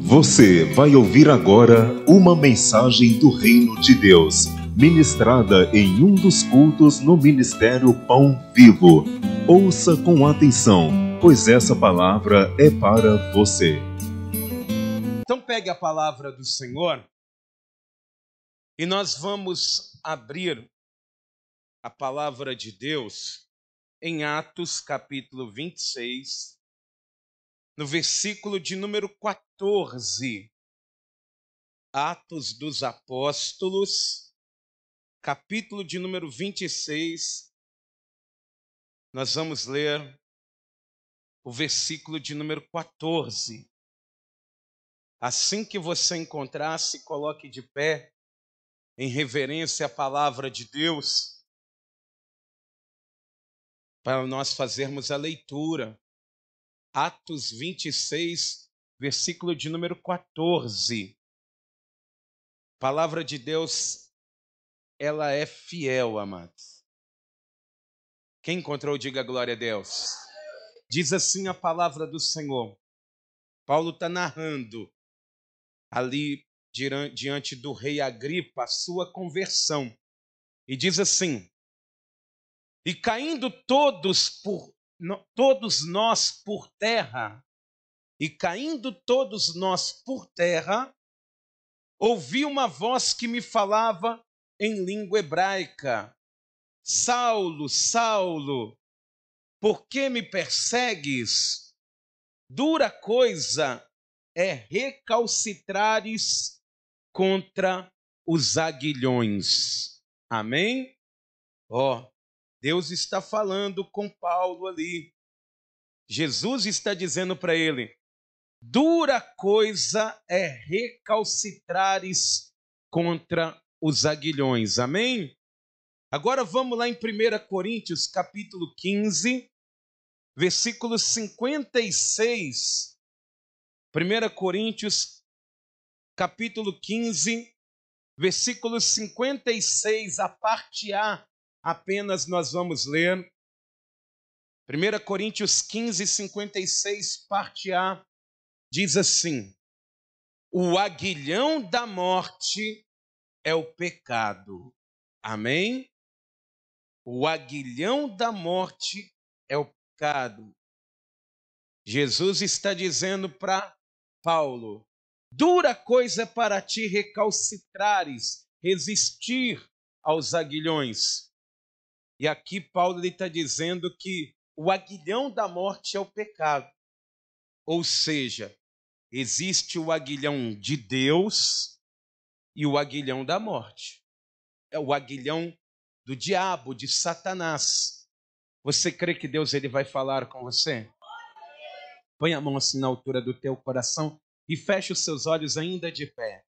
Você vai ouvir agora uma mensagem do Reino de Deus, ministrada em um dos cultos no Ministério Pão Vivo. Ouça com atenção, pois essa palavra é para você. Então pegue a palavra do Senhor e nós vamos abrir a palavra de Deus em Atos capítulo 26, no versículo de número 14. Atos dos Apóstolos, capítulo de número 26, nós vamos ler o versículo de número 14. Assim que você encontrar, se coloque de pé, em reverência à palavra de Deus, para nós fazermos a leitura. Atos 26, versículo de número 14. A palavra de Deus, ela é fiel, amados. Quem encontrou, diga glória a Deus. Diz assim a palavra do Senhor. Paulo está narrando ali diante do rei Agripa a sua conversão. E diz assim: e caindo todos nós por terra, ouvi uma voz que me falava em língua hebraica: Saulo, Saulo, por que me persegues? Dura coisa é recalcitrares contra os aguilhões. Amém? Deus está falando com Paulo ali. Jesus está dizendo para ele: dura coisa é recalcitrares contra os aguilhões. Amém? Agora vamos lá em 1 Coríntios, capítulo 15, versículo 56. 1 Coríntios, capítulo 15, versículo 56, a parte A, apenas nós vamos ler. 1 Coríntios 15, 56, parte A, diz assim: o aguilhão da morte é o pecado. Amém? O aguilhão da morte é o pecado. Jesus está dizendo para Paulo: dura coisa é para ti recalcitrares, resistir aos aguilhões. E aqui Paulo está dizendo que o aguilhão da morte é o pecado. Ou seja, existe o aguilhão de Deus e o aguilhão da morte. É o aguilhão do diabo, de Satanás. Você crê que Deus ele vai falar com você? Põe a mão assim na altura do teu coração e feche os seus olhos ainda de pé.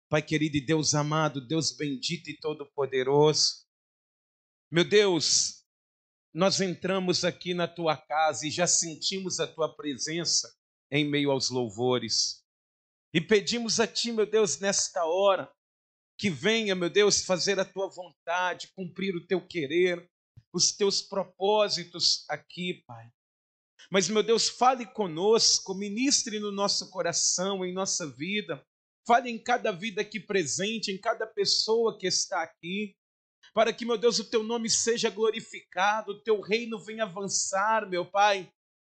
Pai querido e Deus amado, Deus bendito e todo-poderoso, meu Deus, nós entramos aqui na tua casa e já sentimos a tua presença em meio aos louvores. E pedimos a ti, meu Deus, nesta hora, que venha, meu Deus, fazer a tua vontade, cumprir o teu querer, os teus propósitos aqui, Pai. Mas, meu Deus, fale conosco, ministre no nosso coração, em nossa vida. Fale em cada vida aqui presente, em cada pessoa que está aqui, para que, meu Deus, o teu nome seja glorificado, o teu reino venha avançar, meu Pai,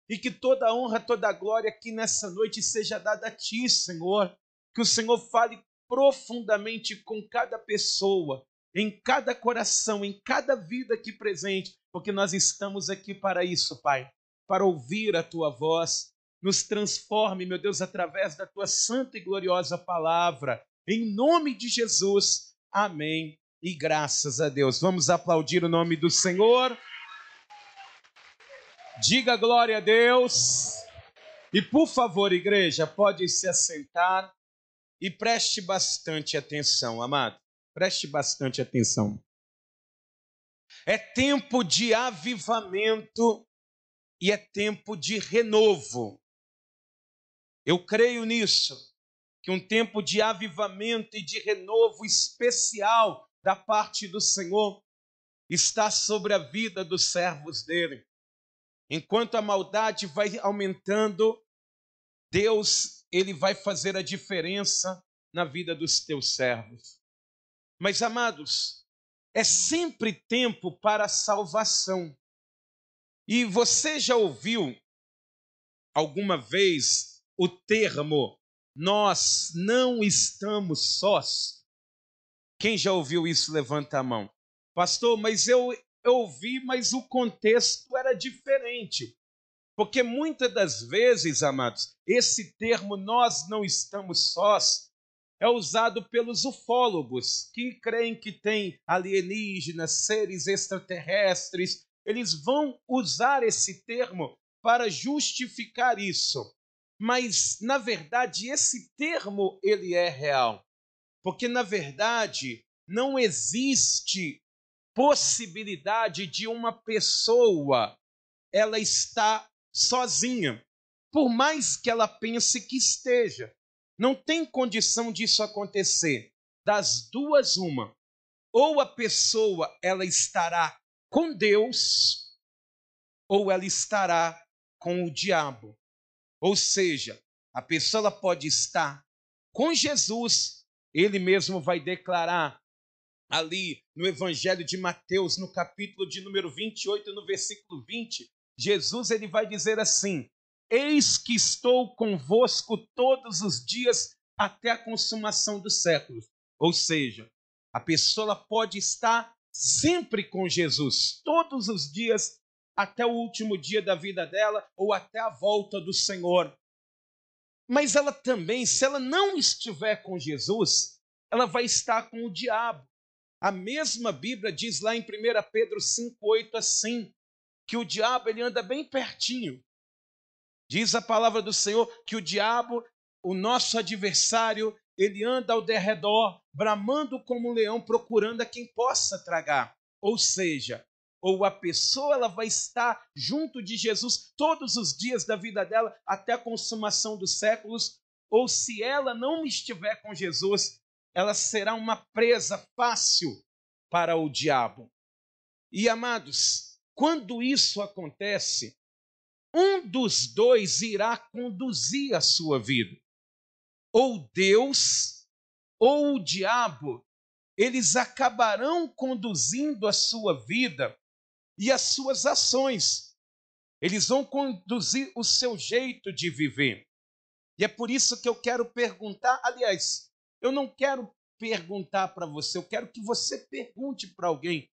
e que toda a honra, toda a glória aqui nessa noite seja dada a ti, Senhor. Que o Senhor fale profundamente com cada pessoa, em cada coração, em cada vida aqui presente, porque nós estamos aqui para isso, Pai, para ouvir a tua voz. Nos transforme, meu Deus, através da tua santa e gloriosa palavra. Em nome de Jesus, amém e graças a Deus. Vamos aplaudir o nome do Senhor. Diga glória a Deus. E por favor, igreja, pode se assentar e preste bastante atenção, amado. Preste bastante atenção. É tempo de avivamento e é tempo de renovo. Eu creio nisso, que um tempo de avivamento e de renovo especial da parte do Senhor está sobre a vida dos servos dele. Enquanto a maldade vai aumentando, Deus ele vai fazer a diferença na vida dos teus servos. Mas, amados, é sempre tempo para a salvação. E você já ouviu alguma vez o termo "nós não estamos sós"? Quem já ouviu isso, levanta a mão. Pastor, mas eu ouvi, mas o contexto era diferente. Porque muitas das vezes, amados, esse termo "nós não estamos sós" é usado pelos ufólogos, que creem que tem alienígenas, seres extraterrestres. Eles vão usar esse termo para justificar isso. Mas, na verdade, esse termo ele é real. Porque, na verdade, não existe possibilidade de uma pessoa ela estar sozinha, por mais que ela pense que esteja. Não tem condição disso acontecer. Das duas, uma. Ou a pessoa ela estará com Deus, ou ela estará com o diabo. Ou seja, a pessoa ela pode estar com Jesus. Ele mesmo vai declarar ali no Evangelho de Mateus, no capítulo de número 28, no versículo 20, Jesus ele vai dizer assim: eis que estou convosco todos os dias até a consumação dos séculos. Ou seja, a pessoa ela pode estar sempre com Jesus, todos os dias, até o último dia da vida dela, ou até a volta do Senhor. Mas ela também, se ela não estiver com Jesus, ela vai estar com o diabo. A mesma Bíblia diz lá em 1 Pedro 5,8 assim, que o diabo ele anda bem pertinho. Diz a palavra do Senhor que o diabo, o nosso adversário, ele anda ao derredor, bramando como um leão, procurando a quem possa tragar. Ou seja, ou a pessoa ela vai estar junto de Jesus todos os dias da vida dela, até a consumação dos séculos, ou se ela não estiver com Jesus, ela será uma presa fácil para o diabo. E, amados, quando isso acontece, um dos dois irá conduzir a sua vida. Ou Deus, ou o diabo, eles acabarão conduzindo a sua vida e as suas ações. Eles vão conduzir o seu jeito de viver. E é por isso que eu quero perguntar, aliás, eu não quero perguntar para você, eu quero que você pergunte para alguém.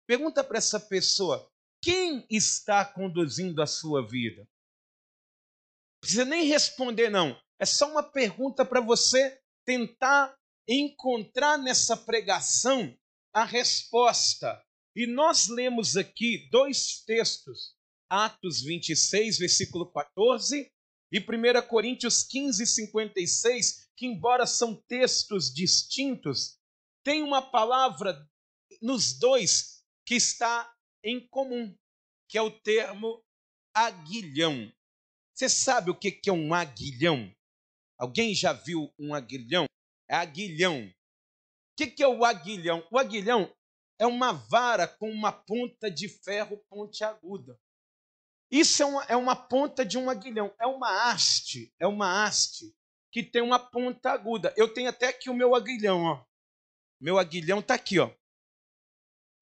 Pergunta para essa pessoa, quem está conduzindo a sua vida? Não precisa nem responder, não. É só uma pergunta para você tentar encontrar nessa pregação a resposta. E nós lemos aqui dois textos, Atos 26, versículo 14, e 1 Coríntios 15, 56, que embora são textos distintos, tem uma palavra nos dois que está em comum, que é o termo aguilhão. Você sabe o que é um aguilhão? Alguém já viu um aguilhão? É aguilhão. O que é o aguilhão? O aguilhão é uma vara com uma ponta de ferro pontiaguda. Isso é uma ponta de um aguilhão, é uma haste que tem uma ponta aguda. Eu tenho até aqui o meu aguilhão, ó. Meu aguilhão está aqui, ó.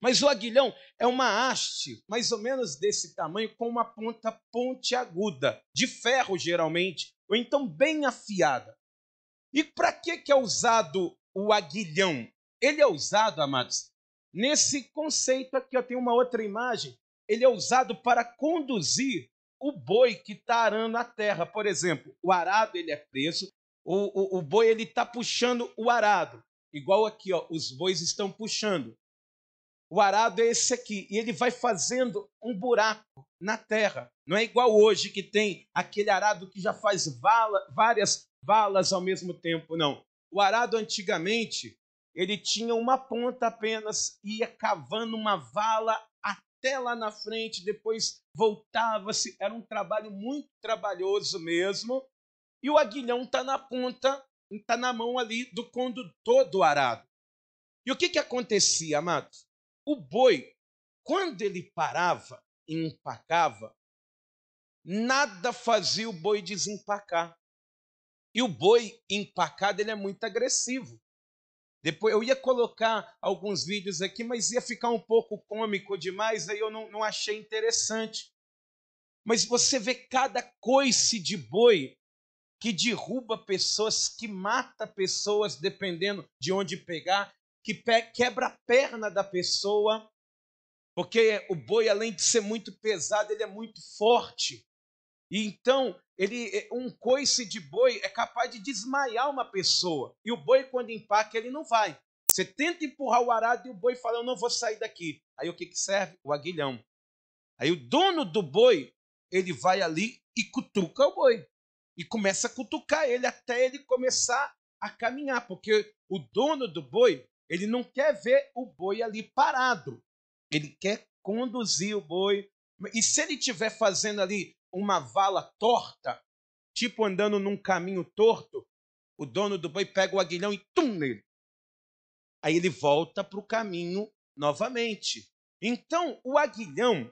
Mas o aguilhão é uma haste, mais ou menos desse tamanho, com uma ponta pontiaguda, de ferro geralmente, ou então bem afiada. E para que é usado o aguilhão? Ele é usado, amados, nesse conceito aqui, ó, tem uma outra imagem. Ele é usado para conduzir o boi que está arando a terra. Por exemplo, o arado ele é preso, o boi ele está puxando o arado. Igual aqui, ó, os bois estão puxando. O arado é esse aqui, e ele vai fazendo um buraco na terra. Não é igual hoje que tem aquele arado que já faz várias valas ao mesmo tempo, não. O arado antigamente, ele tinha uma ponta apenas, ia cavando uma vala até lá na frente, depois voltava-se. Era um trabalho muito trabalhoso mesmo. E o aguilhão está na ponta, está na mão ali do condutor do arado. E o que acontecia, amados? O boi, quando ele parava e empacava, nada fazia o boi desempacar. E o boi empacado, ele é muito agressivo. Depois eu ia colocar alguns vídeos aqui, mas ia ficar um pouco cômico demais, aí eu não achei interessante. Mas você vê cada coice de boi que derruba pessoas, que mata pessoas, dependendo de onde pegar, que quebra a perna da pessoa, porque o boi, além de ser muito pesado, ele é muito forte. E então, um coice de boi é capaz de desmaiar uma pessoa. E o boi, quando empaca, ele não vai. Você tenta empurrar o arado e o boi fala, eu não vou sair daqui. Aí o que serve? O aguilhão. Aí o dono do boi, ele vai ali e cutuca o boi. E começa a cutucar ele até ele começar a caminhar. Porque o dono do boi, ele não quer ver o boi ali parado. Ele quer conduzir o boi. E se ele estiver fazendo ali uma vala torta, tipo andando num caminho torto, o dono do boi pega o aguilhão e tum nele. Aí ele volta para o caminho novamente. Então, o aguilhão,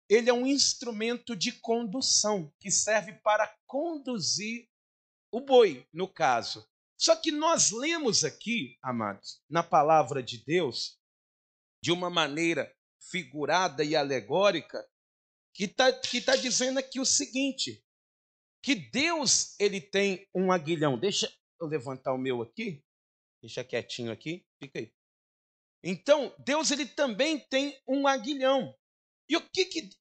ele é um instrumento de condução que serve para conduzir o boi, no caso. Só que nós lemos aqui, amados, na palavra de Deus, de uma maneira figurada e alegórica, que tá dizendo aqui o seguinte, que Deus, ele tem um aguilhão. Deixa eu levantar o meu aqui, deixa quietinho aqui, fica aí. Então, Deus, ele também tem um aguilhão. E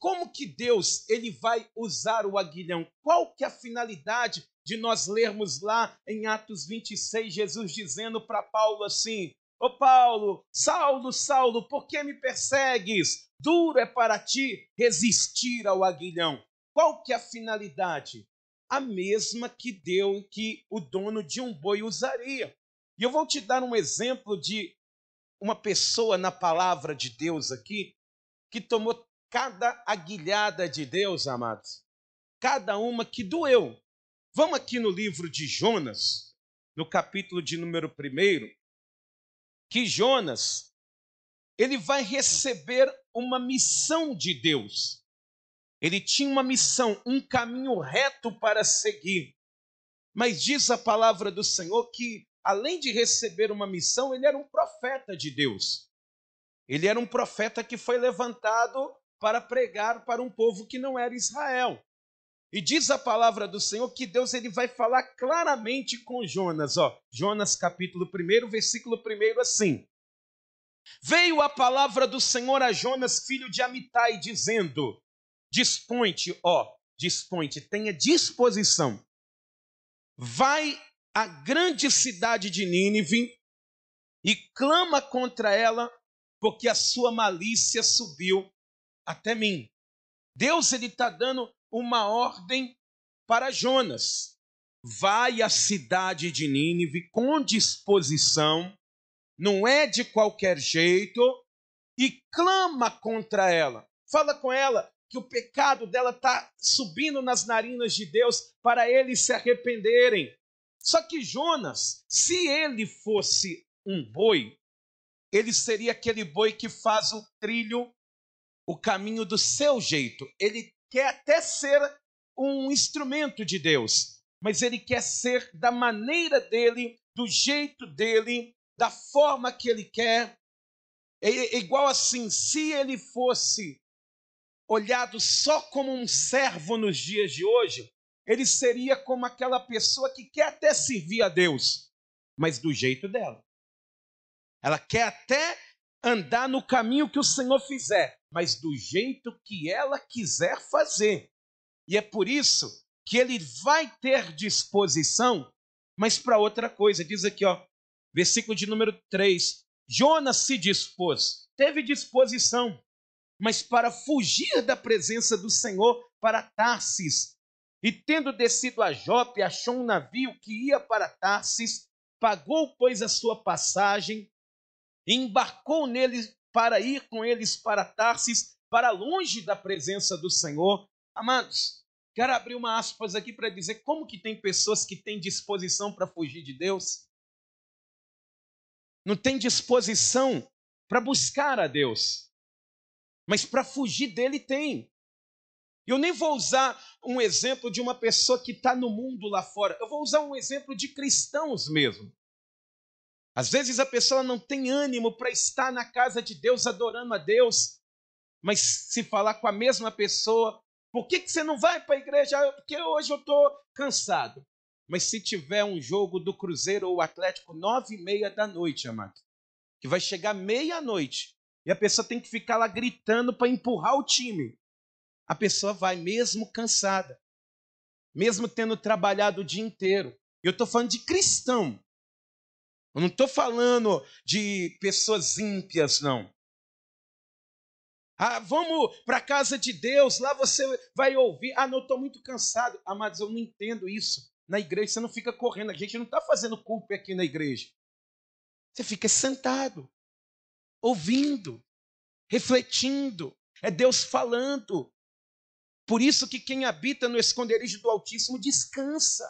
como que Deus, ele vai usar o aguilhão? Qual que é a finalidade de nós lermos lá em Atos 26, Jesus dizendo para Paulo assim, ô Paulo, Saulo, Saulo, por que me persegues? Duro é para ti resistir ao aguilhão. Qual que é a finalidade? A mesma que o dono de um boi usaria. E eu vou te dar um exemplo de uma pessoa na palavra de Deus aqui, que tomou cada aguilhada de Deus, amados, cada uma que doeu. Vamos aqui no livro de Jonas, no capítulo de número 1, que Jonas, ele vai receber uma missão de Deus. Ele tinha uma missão, um caminho reto para seguir. Mas diz a palavra do Senhor que, além de receber uma missão, ele era um profeta de Deus. Ele era um profeta que foi levantado para pregar para um povo que não era Israel. E diz a palavra do Senhor que Deus, ele vai falar claramente com Jonas. Jonas capítulo 1, versículo 1, assim. Veio a palavra do Senhor a Jonas, filho de Amitai, dizendo, dispõe-te, dispõe-te, tenha disposição. Vai à grande cidade de Nínive e clama contra ela, porque a sua malícia subiu até mim. Deus, ele está dando uma ordem para Jonas. Vai à cidade de Nínive com disposição, não é de qualquer jeito, e clama contra ela. Fala com ela que o pecado dela está subindo nas narinas de Deus para eles se arrependerem. Só que Jonas, se ele fosse um boi, ele seria aquele boi que faz o trilho, o caminho do seu jeito. Ele quer até ser um instrumento de Deus, mas ele quer ser da maneira dele, do jeito dele, da forma que ele quer. É igual assim, se ele fosse olhado só como um servo nos dias de hoje, ele seria como aquela pessoa que quer até servir a Deus, mas do jeito dela. Ela quer até andar no caminho que o Senhor fizer, mas do jeito que ela quiser fazer. E é por isso que ele vai ter disposição, mas para outra coisa. Diz aqui, versículo de número 3. Jonas se dispôs, teve disposição, mas para fugir da presença do Senhor para Tarsis. E tendo descido a Jope, achou um navio que ia para Tarsis, pagou, pois, a sua passagem, embarcou nele para ir com eles para Tarsis, para longe da presença do Senhor. Amados, quero abrir uma aspas aqui para dizer como que tem pessoas que têm disposição para fugir de Deus. Não tem disposição para buscar a Deus, mas para fugir dele tem. Eu nem vou usar um exemplo de uma pessoa que está no mundo lá fora. Eu vou usar um exemplo de cristãos mesmo. Às vezes a pessoa não tem ânimo para estar na casa de Deus, adorando a Deus, mas se falar com a mesma pessoa, por que você não vai para a igreja? Porque hoje eu estou cansado. Mas se tiver um jogo do Cruzeiro ou Atlético 9h30 da noite, amado, que vai chegar meia-noite, e a pessoa tem que ficar lá gritando para empurrar o time, a pessoa vai mesmo cansada, mesmo tendo trabalhado o dia inteiro. Eu estou falando de cristão. Eu não estou falando de pessoas ímpias, não. Vamos para a casa de Deus, lá você vai ouvir. Não, estou muito cansado. Amados, eu não entendo isso. Na igreja você não fica correndo, a gente não está fazendo culto aqui na igreja. Você fica sentado, ouvindo, refletindo. É Deus falando. Por isso que quem habita no esconderijo do Altíssimo descansa.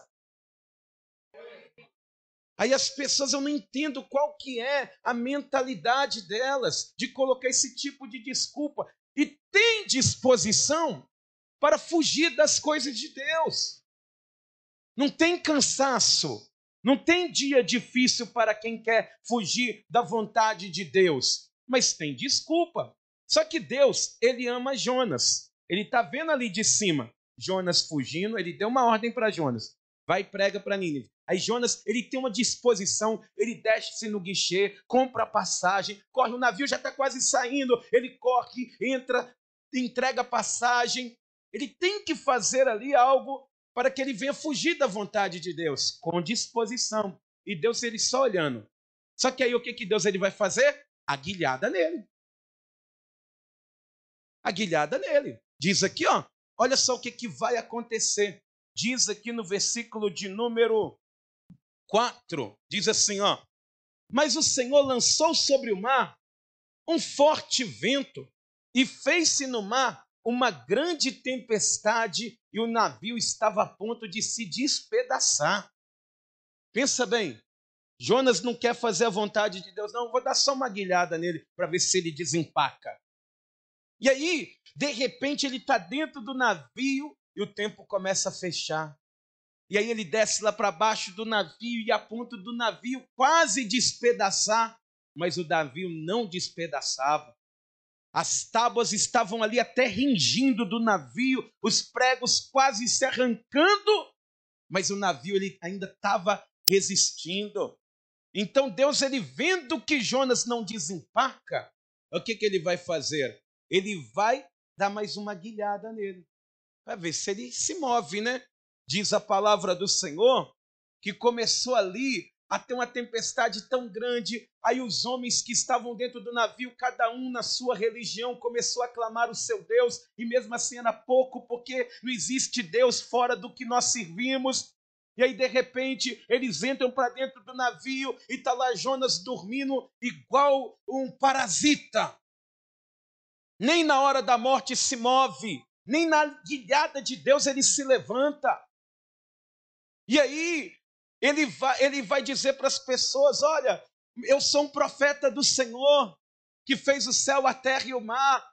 Aí as pessoas, eu não entendo qual que é a mentalidade delas de colocar esse tipo de desculpa. E tem disposição para fugir das coisas de Deus. Não tem cansaço, não tem dia difícil para quem quer fugir da vontade de Deus. Mas tem desculpa. Só que Deus, ele ama Jonas. Ele está vendo ali de cima Jonas fugindo, ele deu uma ordem para Jonas. Vai e prega para Nínive. Aí Jonas, ele tem uma disposição, ele desce no guichê, compra a passagem, corre, o navio já está quase saindo, ele corre, entra, entrega a passagem. Ele tem que fazer ali algo para que ele venha fugir da vontade de Deus, com disposição. E Deus, ele só olhando. Só que aí o que Deus ele vai fazer? Aguilhada nele. Aguilhada nele. Diz aqui, ó, olha só o que vai acontecer. Diz aqui no versículo de número 4, diz assim, ó: mas o Senhor lançou sobre o mar um forte vento e fez-se no mar uma grande tempestade e o navio estava a ponto de se despedaçar. Pensa bem, Jonas não quer fazer a vontade de Deus, não, vou dar só uma guilhada nele para ver se ele desempaca. E aí, de repente, ele está dentro do navio e o tempo começa a fechar. E aí ele desce lá para baixo do navio e a ponto do navio quase despedaçar, mas o navio não despedaçava. As tábuas estavam ali até ringindo do navio, os pregos quase se arrancando, mas o navio ele ainda estava resistindo. Então Deus, ele vendo que Jonas não desempaca, o que ele vai fazer? Ele vai dar mais uma guilhada nele, para ver se ele se move, né? Diz a palavra do Senhor que começou ali a ter uma tempestade tão grande, aí os homens que estavam dentro do navio, cada um na sua religião, começou a clamar o seu Deus, e mesmo assim era pouco, porque não existe Deus fora do que nós servimos. E aí, de repente, eles entram para dentro do navio e está lá Jonas dormindo igual um parasita. Nem na hora da morte se move, nem na guilhada de Deus ele se levanta. E aí, ele vai dizer para as pessoas, olha, eu sou um profeta do Senhor, que fez o céu, a terra e o mar.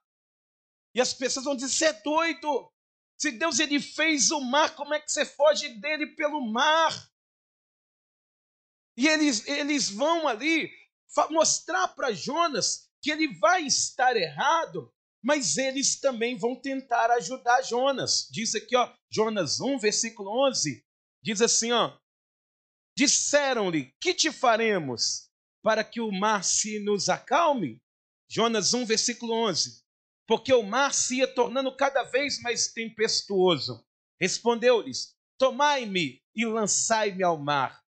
E as pessoas vão dizer, você é doido. Se Deus ele fez o mar, como é que você foge dele pelo mar? E eles vão ali mostrar para Jonas que ele vai estar errado, mas eles também vão tentar ajudar Jonas. Diz aqui, ó, Jonas 1, versículo 11, diz assim, ó: disseram-lhe, que te faremos para que o mar se nos acalme? Jonas 1, versículo 11. Porque o mar se ia tornando cada vez mais tempestuoso. Respondeu-lhes, tomai-me e lançai-me ao mar,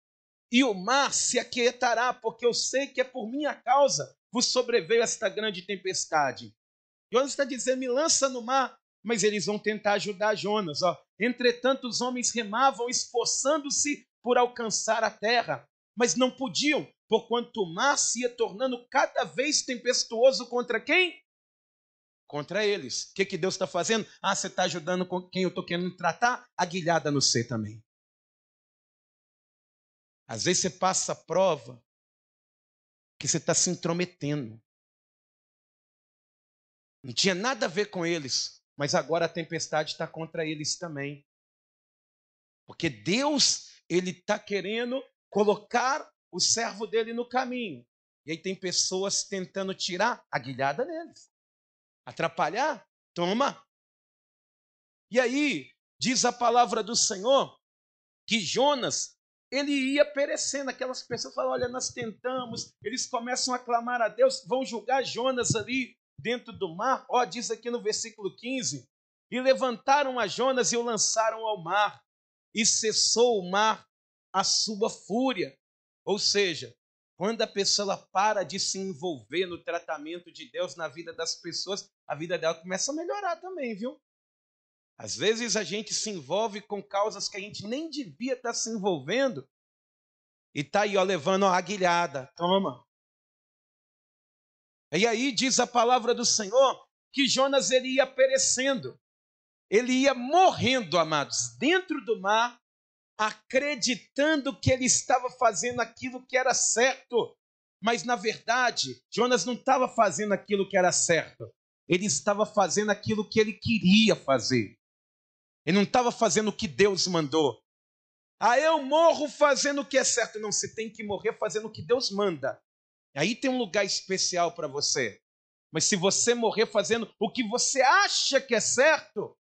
e o mar se aquietará, porque eu sei que é por minha causa vos sobreveio esta grande tempestade. Jonas está dizendo, me lança no mar, mas eles vão tentar ajudar Jonas. Ó. Entretanto, os homens remavam, esforçando-se por alcançar a terra, mas não podiam, porquanto o mar se ia tornando cada vez tempestuoso contra quem? Contra eles. O que Deus está fazendo? Você está ajudando com quem eu estou querendo tratar? Aguilhada no ser também. Às vezes você passa a prova que você está se intrometendo. Não tinha nada a ver com eles, mas agora a tempestade está contra eles também. Porque Deus, ele está querendo colocar o servo dele no caminho. E aí tem pessoas tentando tirar a guilhada neles. Atrapalhar? Toma. E aí, diz a palavra do Senhor, que Jonas, ele ia perecendo. Aquelas pessoas falam, olha, nós tentamos. Eles começam a clamar a Deus, vão julgar Jonas ali dentro do mar. Ó, diz aqui no versículo 15, e levantaram a Jonas e o lançaram ao mar, e cessou o mar a sua fúria. Ou seja, quando a pessoa para de se envolver no tratamento de Deus na vida das pessoas, a vida dela começa a melhorar também, viu? Às vezes a gente se envolve com causas que a gente nem devia estar se envolvendo e está aí, ó, levando a aguilhada. Toma. E aí diz a palavra do Senhor que Jonas ele ia perecendo. Ele ia morrendo, amados, dentro do mar, acreditando que ele estava fazendo aquilo que era certo. Mas, na verdade, Jonas não estava fazendo aquilo que era certo. Ele estava fazendo aquilo que ele queria fazer. Ele não estava fazendo o que Deus mandou. Ah, eu morro fazendo o que é certo. Não, você tem que morrer fazendo o que Deus manda. Aí tem um lugar especial para você. Mas se você morrer fazendo o que você acha que é certo,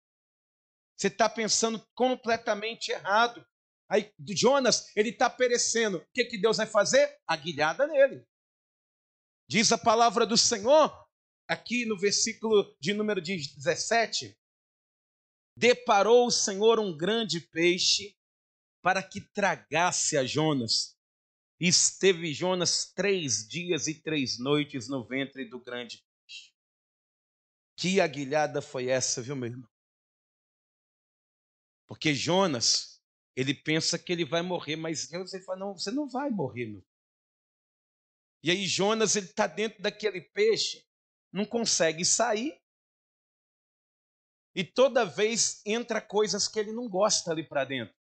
você está pensando completamente errado. Aí Jonas, ele está perecendo. O que Deus vai fazer? Aguilhada nele. Diz a palavra do Senhor, aqui no versículo de número 17, deparou o Senhor um grande peixe para que tragasse a Jonas. E esteve Jonas 3 dias e 3 noites no ventre do grande peixe. Que aguilhada foi essa, viu, meu irmão? Porque Jonas, ele pensa que ele vai morrer, mas Deus ele fala, não, você não vai morrer, meu. E aí Jonas, ele está dentro daquele peixe, não consegue sair, e toda vez entra coisas que ele não gosta ali para dentro.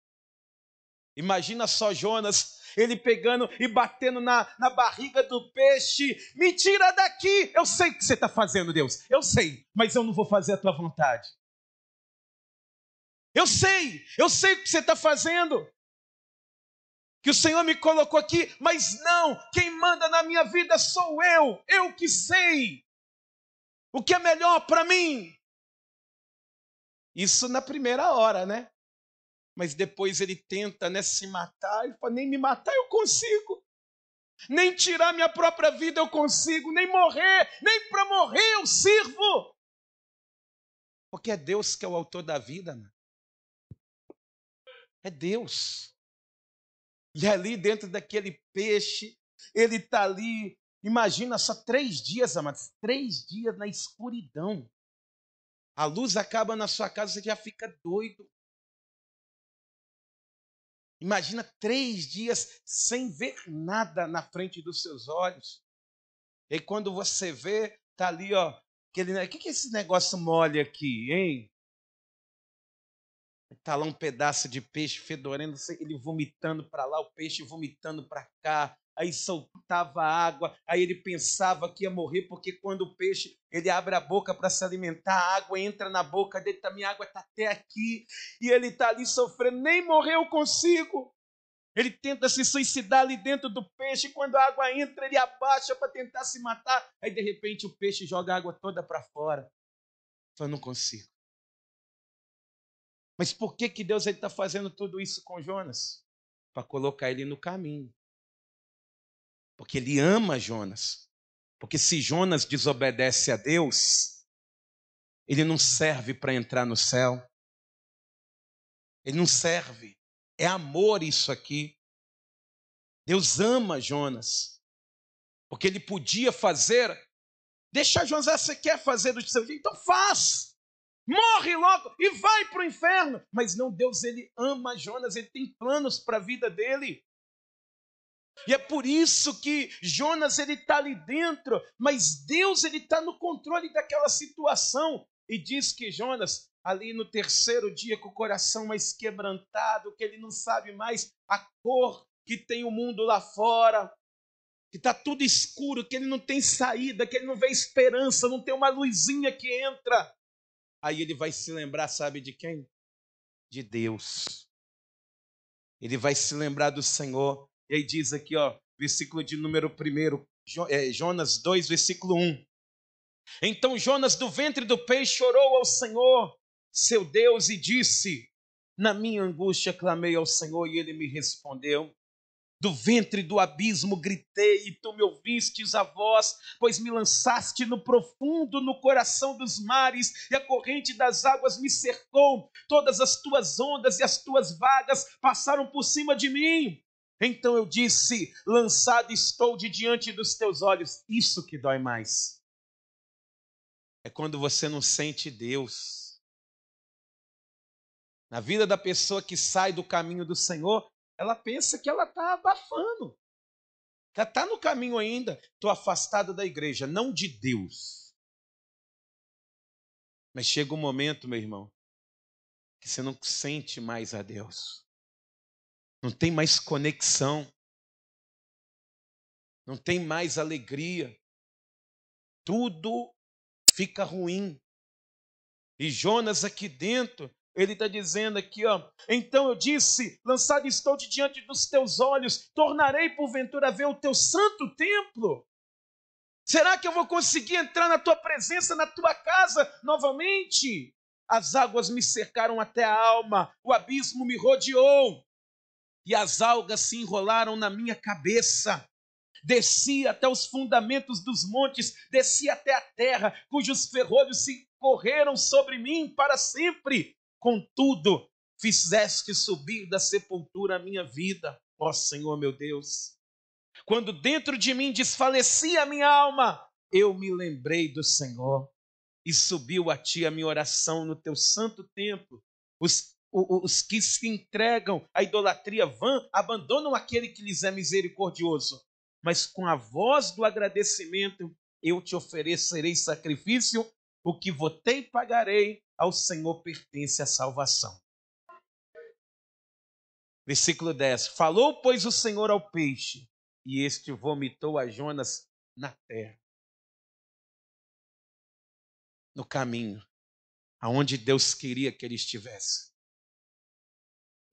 Imagina só Jonas, ele pegando e batendo na barriga do peixe. Me tira daqui! Eu sei o que você está fazendo, Deus. Eu sei, mas eu não vou fazer a tua vontade. Eu sei o que você está fazendo. Que o Senhor me colocou aqui, mas não, quem manda na minha vida sou eu que sei o que é melhor para mim. Isso na primeira hora, né? Mas depois ele tenta, né, se matar, ele fala, nem me matar eu consigo, nem tirar minha própria vida eu consigo, nem morrer, nem para morrer eu sirvo. Porque é Deus que é o autor da vida, né? É Deus. E ali dentro daquele peixe, ele está ali, imagina só 3 dias, amados, 3 dias na escuridão. A luz acaba na sua casa, você já fica doido. Imagina 3 dias sem ver nada na frente dos seus olhos. E quando você vê, tá ali, ó, aquele, o que é esse negócio mole aqui, hein? Tá lá um pedaço de peixe fedorento, ele vomitando para lá, o peixe vomitando para cá. Aí soltava água, aí ele pensava que ia morrer, porque quando o peixe ele abre a boca para se alimentar, a água entra na boca dele, minha água está até aqui, e ele está ali sofrendo, nem morrer eu consigo. Ele tenta se suicidar ali dentro do peixe, quando a água entra, ele abaixa para tentar se matar, aí de repente o peixe joga a água toda para fora. Eu não consigo. Mas por que Deus está fazendo tudo isso com Jonas? Para colocar ele no caminho. Porque ele ama Jonas. Porque se Jonas desobedece a Deus, ele não serve para entrar no céu. Ele não serve. É amor isso aqui. Deus ama Jonas. Porque ele podia fazer. Deixa Jonas, você quer fazer do seu jeito? Então faz. Morre logo e vai para o inferno. Mas não, Deus, ele ama Jonas, ele tem planos para a vida dele. E é por isso que Jonas ele está ali dentro, mas Deus ele está no controle daquela situação. E diz que Jonas, ali no 3º dia, com o coração mais quebrantado, que ele não sabe mais a cor que tem o mundo lá fora, que está tudo escuro, que ele não tem saída, que ele não vê esperança, não tem uma luzinha que entra. Aí ele vai se lembrar, sabe de quem? De Deus. Ele vai se lembrar do Senhor. E aí diz aqui, ó, versículo de número 1, Jonas 2, versículo 1. Então Jonas do ventre do peixe orou ao Senhor, seu Deus, e disse: na minha angústia clamei ao Senhor e ele me respondeu. Do ventre do abismo gritei, e tu me ouvistes a voz, pois me lançaste no profundo, no coração dos mares, e a corrente das águas me cercou. Todas as tuas ondas e as tuas vagas passaram por cima de mim. Então eu disse: lançado estou de diante dos teus olhos. Isso que dói mais. É quando você não sente Deus. Na vida da pessoa que sai do caminho do Senhor, ela pensa que ela está abafando. Ela está no caminho ainda. Estou afastado da igreja, não de Deus. Mas chega um momento, meu irmão, que você não sente mais a Deus. Não tem mais conexão. Não tem mais alegria. Tudo fica ruim. E Jonas aqui dentro, ele está dizendo aqui, ó. Então eu disse: lançado estou de diante dos teus olhos, tornarei porventura a ver o teu santo templo. Será que eu vou conseguir entrar na tua presença, na tua casa novamente? As águas me cercaram até a alma, o abismo me rodeou, e as algas se enrolaram na minha cabeça. Desci até os fundamentos dos montes, desci até a terra, cujos ferrolhos se correram sobre mim para sempre. Contudo, fizeste subir da sepultura a minha vida, ó Senhor meu Deus. Quando dentro de mim desfalecia a minha alma, eu me lembrei do Senhor e subiu a ti a minha oração no teu santo templo. Os que se entregam à idolatria vã abandonam aquele que lhes é misericordioso. Mas com a voz do agradecimento eu te oferecerei sacrifício, o que votei e pagarei, ao Senhor pertence a salvação. Versículo 10. Falou, pois, o Senhor ao peixe, e este vomitou a Jonas na terra. No caminho, aonde Deus queria que ele estivesse.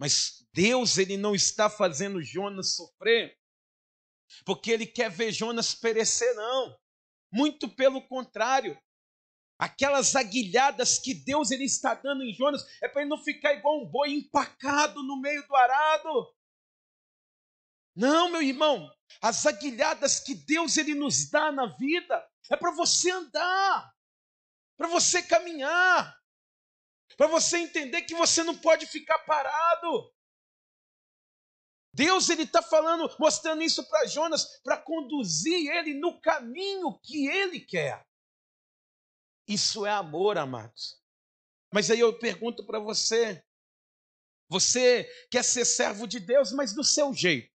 Mas Deus, ele não está fazendo Jonas sofrer, porque ele quer ver Jonas perecer, não. Muito pelo contrário. Aquelas aguilhadas que Deus ele está dando em Jonas é para ele não ficar igual um boi empacado no meio do arado. Não, meu irmão, as aguilhadas que Deus ele nos dá na vida é para você andar, para você caminhar, para você entender que você não pode ficar parado. Deus ele está falando, mostrando isso para Jonas, para conduzir ele no caminho que ele quer. Isso é amor, amados. Mas aí eu pergunto para você, você quer ser servo de Deus, mas do seu jeito,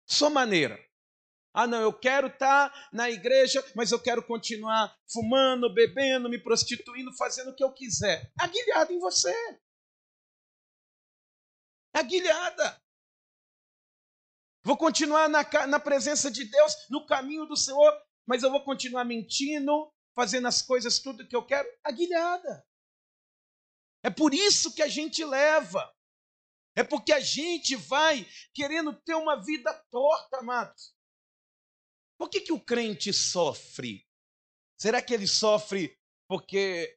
sua maneira. Ah, não, eu quero estar na igreja, mas eu quero continuar fumando, bebendo, me prostituindo, fazendo o que eu quiser. Aguilhada em você. Aguilhada. Vou continuar na presença de Deus, no caminho do Senhor, mas eu vou continuar mentindo, fazendo as coisas tudo que eu quero. Aguilhada. É por isso que a gente leva. É porque a gente vai querendo ter uma vida torta, amados. Por que o crente sofre? Será que ele sofre porque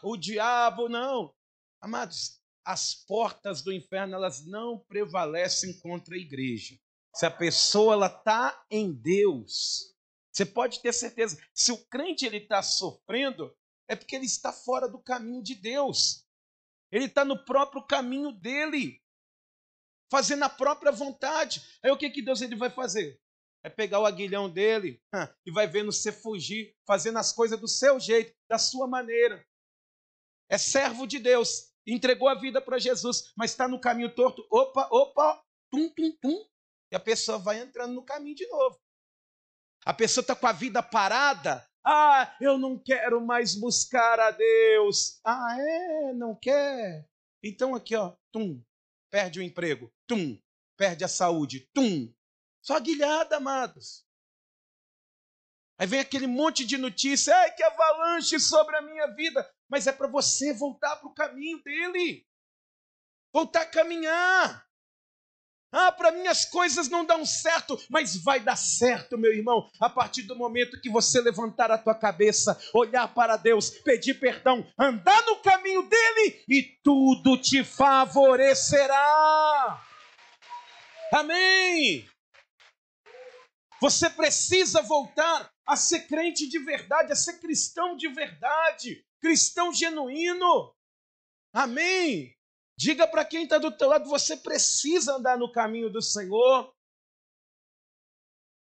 o diabo? Não. Amados, as portas do inferno elas não prevalecem contra a igreja. Se a pessoa ela está em Deus, você pode ter certeza. Se o crente ele está sofrendo, é porque ele está fora do caminho de Deus. Ele está no próprio caminho dele, fazendo a própria vontade. Aí o que Deus ele vai fazer? É pegar o aguilhão dele e vai vendo você fugir, fazendo as coisas do seu jeito, da sua maneira. É servo de Deus, entregou a vida para Jesus, mas está no caminho torto. Opa, tum, tum, tum. E a pessoa vai entrando no caminho de novo. A pessoa está com a vida parada. Ah, eu não quero mais buscar a Deus. Ah, não quer? Então aqui, ó, tum, perde o emprego, tum, perde a saúde, tum. Só aguilhada, amados. Aí vem aquele monte de notícia, ai, que avalanche sobre a minha vida. Mas é para você voltar para o caminho dele. Voltar a caminhar. Ah, para mim as coisas não dão certo, mas vai dar certo, meu irmão, a partir do momento que você levantar a tua cabeça, olhar para Deus, pedir perdão, andar no caminho dele e tudo te favorecerá. Amém! Você precisa voltar a ser crente de verdade, a ser cristão de verdade, cristão genuíno. Amém! Diga para quem está do teu lado, você precisa andar no caminho do Senhor.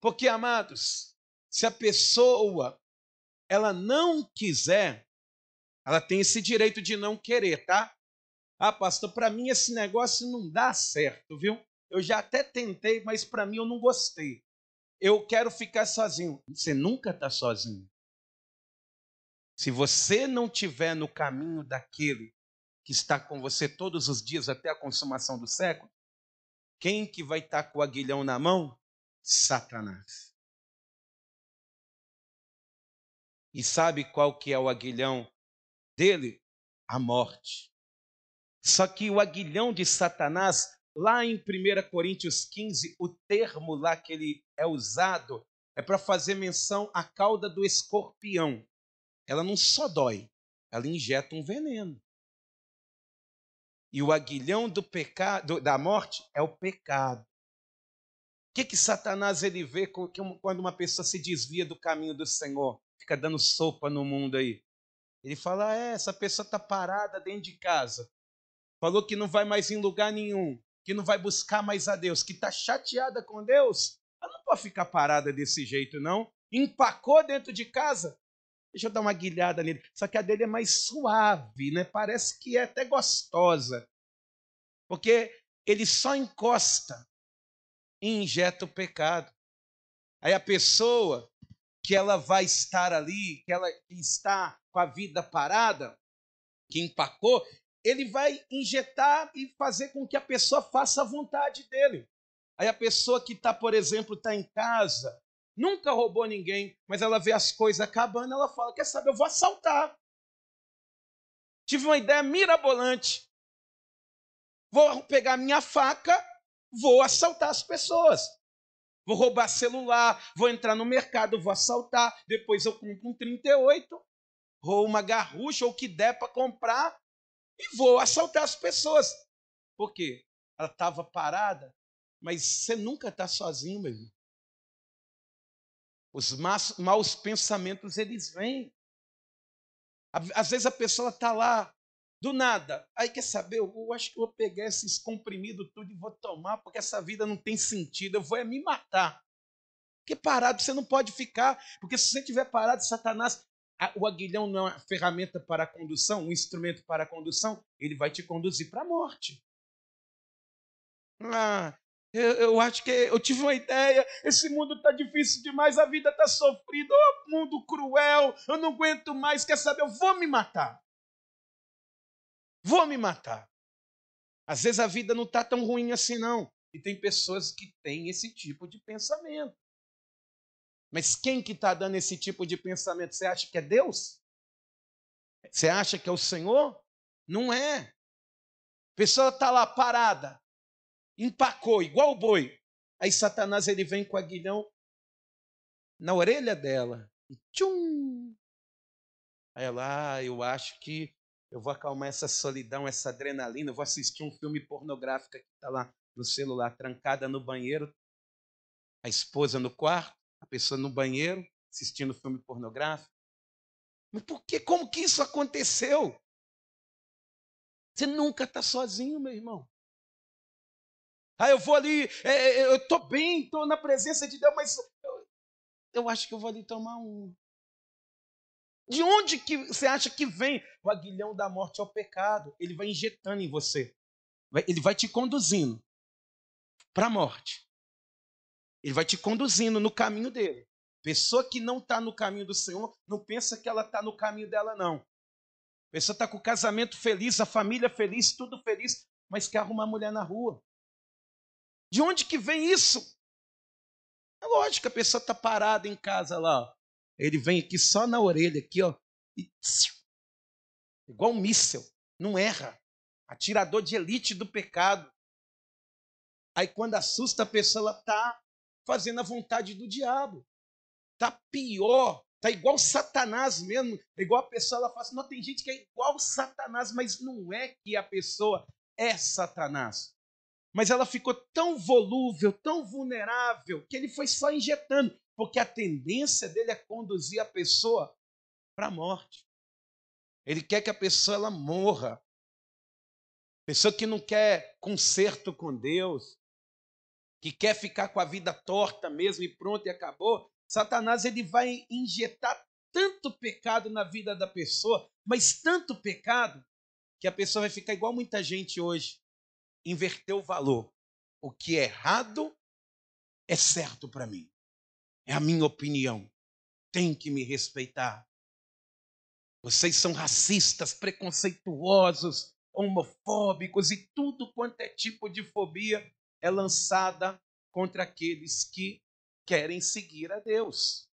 Porque, amados, se a pessoa ela não quiser, ela tem esse direito de não querer, tá? Ah, pastor, para mim esse negócio não dá certo, viu? Eu já até tentei, mas para mim eu não gostei. Eu quero ficar sozinho. Você nunca está sozinho. Se você não estiver no caminho daquele que está com você todos os dias até a consumação do século, quem que vai estar com o aguilhão na mão? Satanás. E sabe qual que é o aguilhão dele? A morte. Só que o aguilhão de Satanás, lá em 1 Coríntios 15, o termo lá que ele é usado é para fazer menção à cauda do escorpião. Ela não só dói, ela injeta um veneno. E o aguilhão do pecado, da morte é o pecado. O que Satanás ele vê quando uma pessoa se desvia do caminho do Senhor? Fica dando sopa no mundo aí. Ele fala, essa pessoa está parada dentro de casa. Falou que não vai mais em lugar nenhum, que não vai buscar mais a Deus, que está chateada com Deus. Ela não pode ficar parada desse jeito, não. Empacou dentro de casa. Deixa eu dar uma guilhada nele. Só que a dele é mais suave, né? Parece que é até gostosa. Porque ele só encosta e injeta o pecado. Aí a pessoa que ela vai estar ali, que ela está com a vida parada, que empacou, ele vai injetar e fazer com que a pessoa faça a vontade dele. Aí a pessoa que está, por exemplo, está em casa, nunca roubou ninguém, mas ela vê as coisas acabando, ela fala, quer saber, eu vou assaltar. Tive uma ideia mirabolante. Vou pegar minha faca, vou assaltar as pessoas. Vou roubar celular, vou entrar no mercado, vou assaltar, depois eu compro um 38, ou uma garrucha, ou o que der para comprar, e vou assaltar as pessoas. Por quê? Ela estava parada, mas você nunca está sozinho, meu irmão. Os maus pensamentos, eles vêm. Às vezes a pessoa está lá, do nada. Aí quer saber, eu acho que eu vou pegar esses comprimidos tudo e vou tomar, porque essa vida não tem sentido, eu vou me matar. Porque parado você não pode ficar, porque se você estiver parado, Satanás, o aguilhão não é uma ferramenta para a condução, um instrumento para a condução, ele vai te conduzir para a morte. Eu acho que eu tive uma ideia, esse mundo está difícil demais, a vida está sofrida, oh, mundo cruel, eu não aguento mais, quer saber, eu vou me matar. Vou me matar. Às vezes a vida não está tão ruim assim não, e tem pessoas que têm esse tipo de pensamento. Mas quem que está dando esse tipo de pensamento? Você acha que é Deus? Você acha que é o Senhor? Não é. A pessoa está lá parada, empacou, igual o boi. Aí Satanás ele vem com o aguilhão na orelha dela. E tchum! Aí ela, eu acho que eu vou acalmar essa solidão, essa adrenalina, eu vou assistir um filme pornográfico que está lá no celular, trancada no banheiro, a esposa no quarto, a pessoa no banheiro, assistindo filme pornográfico. Mas por que? Como que isso aconteceu? Você nunca está sozinho, meu irmão. Eu vou ali, eu estou bem, estou na presença de Deus, mas eu acho que eu vou ali tomar um. De onde que você acha que vem? O aguilhão da morte é o pecado. Ele vai injetando em você. Ele vai te conduzindo para a morte. Ele vai te conduzindo no caminho dele. Pessoa que não está no caminho do Senhor, não pensa que ela está no caminho dela, não. A pessoa está com o casamento feliz, a família feliz, tudo feliz, mas quer arrumar mulher na rua. De onde que vem isso? É lógico que a pessoa está parada em casa lá. Ele vem aqui só na orelha, aqui, ó, e igual um míssel, não erra. Atirador de elite do pecado. Aí quando assusta a pessoa, ela está fazendo a vontade do diabo. Está pior, está igual Satanás mesmo. Igual a pessoa, ela fala assim, não, tem gente que é igual Satanás, mas não é que a pessoa é Satanás. Mas ela ficou tão volúvel, tão vulnerável, que ele foi só injetando, porque a tendência dele é conduzir a pessoa para a morte. Ele quer que a pessoa ela morra. Pessoa que não quer conserto com Deus, que quer ficar com a vida torta mesmo e pronto e acabou. Satanás ele vai injetar tanto pecado na vida da pessoa, mas tanto pecado, que a pessoa vai ficar igual muita gente hoje. Inverter o valor. O que é errado é certo para mim. É a minha opinião. Tem que me respeitar. Vocês são racistas, preconceituosos, homofóbicos e tudo quanto é tipo de fobia é lançada contra aqueles que querem seguir a Deus.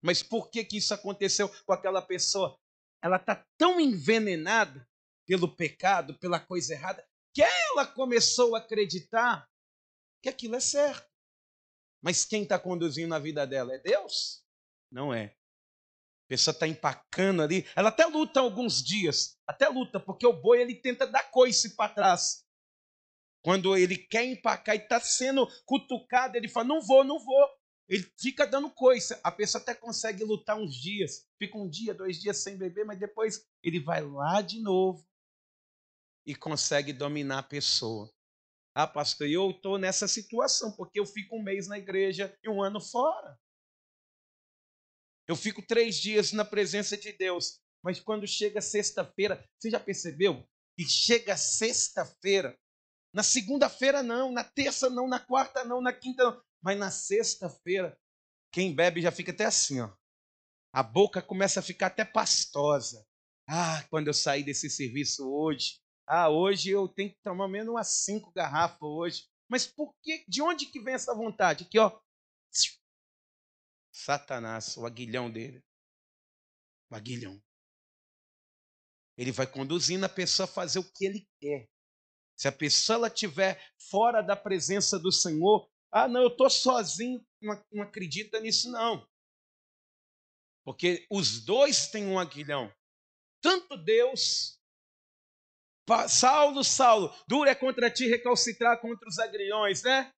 Mas por que isso aconteceu com aquela pessoa? Ela está tão envenenada pelo pecado, pela coisa errada, que ela começou a acreditar que aquilo é certo. Mas quem está conduzindo a vida dela é Deus? Não é. A pessoa está empacando ali. Ela até luta alguns dias. Até luta, porque o boi ele tenta dar coice para trás. Quando ele quer empacar e está sendo cutucado, ele fala, não vou, não vou. Ele fica dando coice. A pessoa até consegue lutar uns dias. Fica um dia, 2 dias sem beber, mas depois ele vai lá de novo e consegue dominar a pessoa. Ah, pastor, eu estou nessa situação, porque eu fico 1 mês na igreja e 1 ano fora. Eu fico 3 dias na presença de Deus, mas quando chega sexta-feira, você já percebeu? Que chega sexta-feira, na segunda-feira não, na terça não, na quarta não, na quinta não, mas na sexta-feira, quem bebe já fica até assim, ó. A boca começa a ficar até pastosa. Ah, quando eu sair desse serviço hoje, hoje eu tenho que tomar menos umas 5 garrafas hoje. Mas por que? De onde que vem essa vontade? Aqui, ó. Satanás, o aguilhão dele. O aguilhão. Ele vai conduzindo a pessoa a fazer o que ele quer. Se a pessoa estiver fora da presença do Senhor, não, eu estou sozinho, não acredita nisso não. Porque os dois têm um aguilhão. Tanto Deus, Saulo, Saulo, duro é contra ti recalcitrar contra os agriões, né?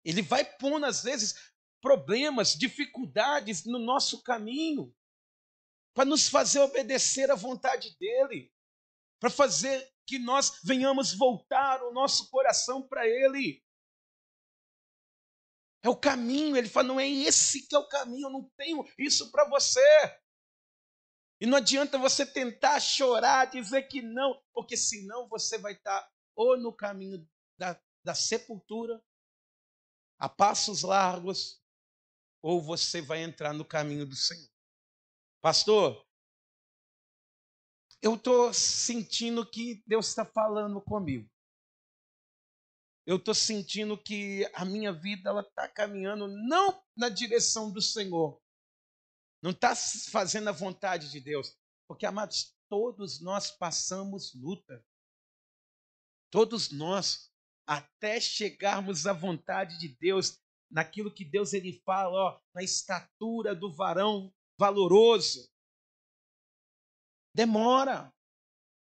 Ele vai pondo, às vezes, problemas, dificuldades no nosso caminho, para nos fazer obedecer à vontade dEle, para fazer que nós venhamos voltar o nosso coração para Ele. É o caminho, ele fala, não é esse que é o caminho, eu não tenho isso para você. E não adianta você tentar chorar, dizer que não, porque senão você vai estar ou no caminho da sepultura, a passos largos, ou você vai entrar no caminho do Senhor. Pastor, eu estou sentindo que Deus está falando comigo. Eu estou sentindo que a minha vida está caminhando não na direção do Senhor. Não está fazendo a vontade de Deus. Porque, amados, todos nós passamos luta. Todos nós, até chegarmos à vontade de Deus, naquilo que Deus ele fala, ó, na estatura do varão valoroso. Demora.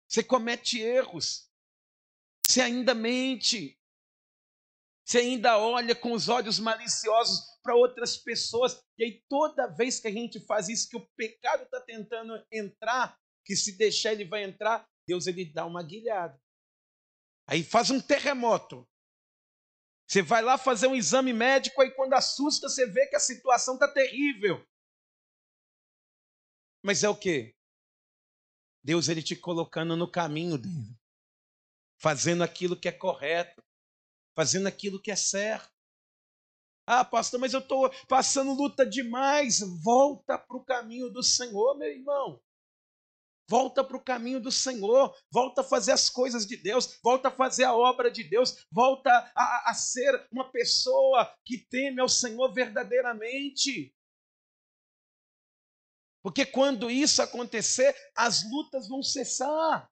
Você comete erros. Você ainda mente. Você ainda olha com os olhos maliciosos para outras pessoas. E aí toda vez que a gente faz isso, que o pecado está tentando entrar, que se deixar ele vai entrar, Deus ele dá uma guilhada. Aí faz um terremoto. Você vai lá fazer um exame médico, aí quando assusta, você vê que a situação está terrível. Mas é o quê? Deus ele te colocando no caminho dele. Fazendo aquilo que é correto. Fazendo aquilo que é certo. Pastor, mas eu estou passando luta demais. Volta para o caminho do Senhor, meu irmão. Volta para o caminho do Senhor, volta a fazer as coisas de Deus, volta a fazer a obra de Deus, volta a ser uma pessoa que teme ao Senhor verdadeiramente. Porque quando isso acontecer, as lutas vão cessar.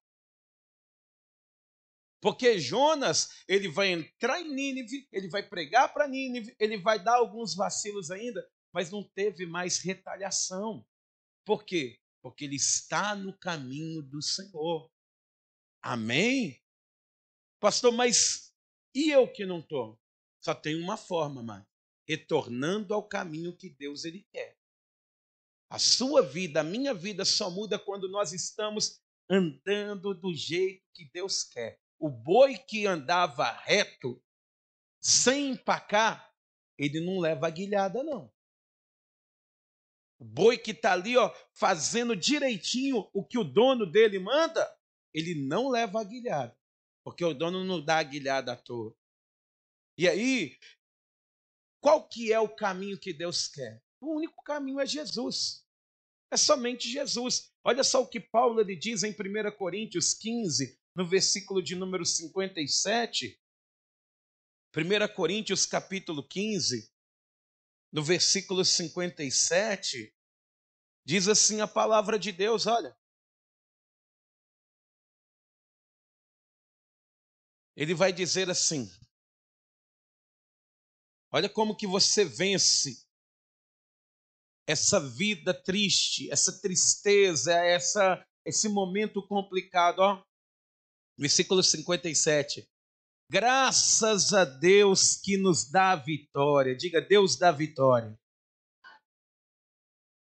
Porque Jonas, ele vai entrar em Nínive, ele vai pregar para Nínive, ele vai dar alguns vacilos ainda, mas não teve mais retaliação. Por quê? Porque ele está no caminho do Senhor. Amém? Pastor, mas e eu que não estou? Só tem uma forma, mano. Retornando ao caminho que Deus ele quer. A sua vida, a minha vida só muda quando nós estamos andando do jeito que Deus quer. O boi que andava reto, sem empacar, ele não leva aguilhada, não. O boi que está ali, ó, fazendo direitinho o que o dono dele manda, ele não leva aguilhada, porque o dono não dá aguilhada à toa. E aí, qual que é o caminho que Deus quer? O único caminho é Jesus. É somente Jesus. Olha só o que Paulo ele diz em 1 Coríntios 15, no versículo de número 57. 1 Coríntios capítulo 15, no versículo 57, diz assim a palavra de Deus, olha. Ele vai dizer assim, olha como que você vence essa vida triste, essa tristeza, esse momento complicado, ó. Versículo 57. Graças a Deus que nos dá a vitória. Diga, Deus dá a vitória.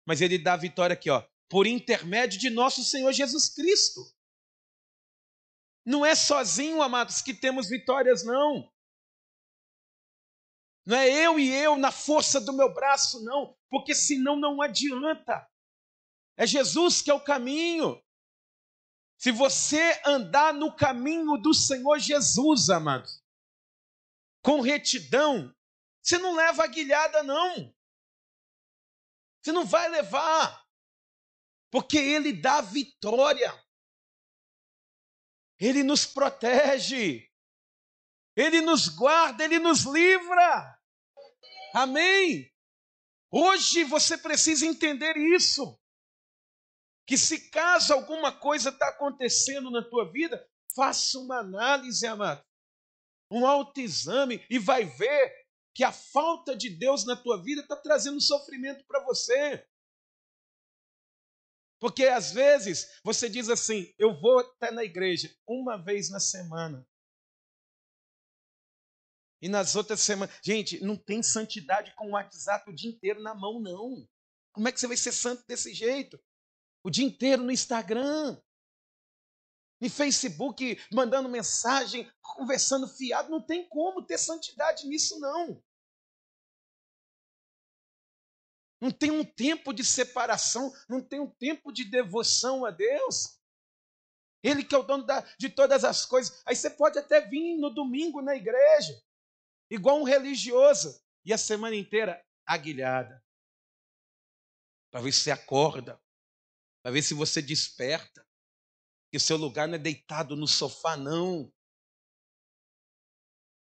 Mas ele dá a vitória aqui, ó, por intermédio de nosso Senhor Jesus Cristo. Não é sozinho, amados, que temos vitórias, não. Não é eu e eu na força do meu braço, não. Porque senão não adianta. É Jesus que é o caminho. Se você andar no caminho do Senhor Jesus, amados, com retidão, você não leva aguilhada, não. Você não vai levar. Porque Ele dá vitória. Ele nos protege. Ele nos guarda, Ele nos livra. Amém? Hoje você precisa entender isso. Que se caso alguma coisa está acontecendo na tua vida, faça uma análise, amado. Um autoexame e vai ver que a falta de Deus na tua vida está trazendo sofrimento para você. Porque às vezes você diz assim, eu vou até na igreja uma vez na semana. E nas outras semanas... Gente, não tem santidade com o WhatsApp o dia inteiro na mão, não. Como é que você vai ser santo desse jeito? O dia inteiro no Instagram, no Facebook, mandando mensagem, conversando fiado. Não tem como ter santidade nisso, não. Não tem um tempo de separação, não tem um tempo de devoção a Deus. Ele que é o dono de todas as coisas. Aí você pode até vir no domingo na igreja, igual um religioso, e a semana inteira aguilhada. Para ver se você acorda, para ver se você desperta. Que o seu lugar não é deitado no sofá, não.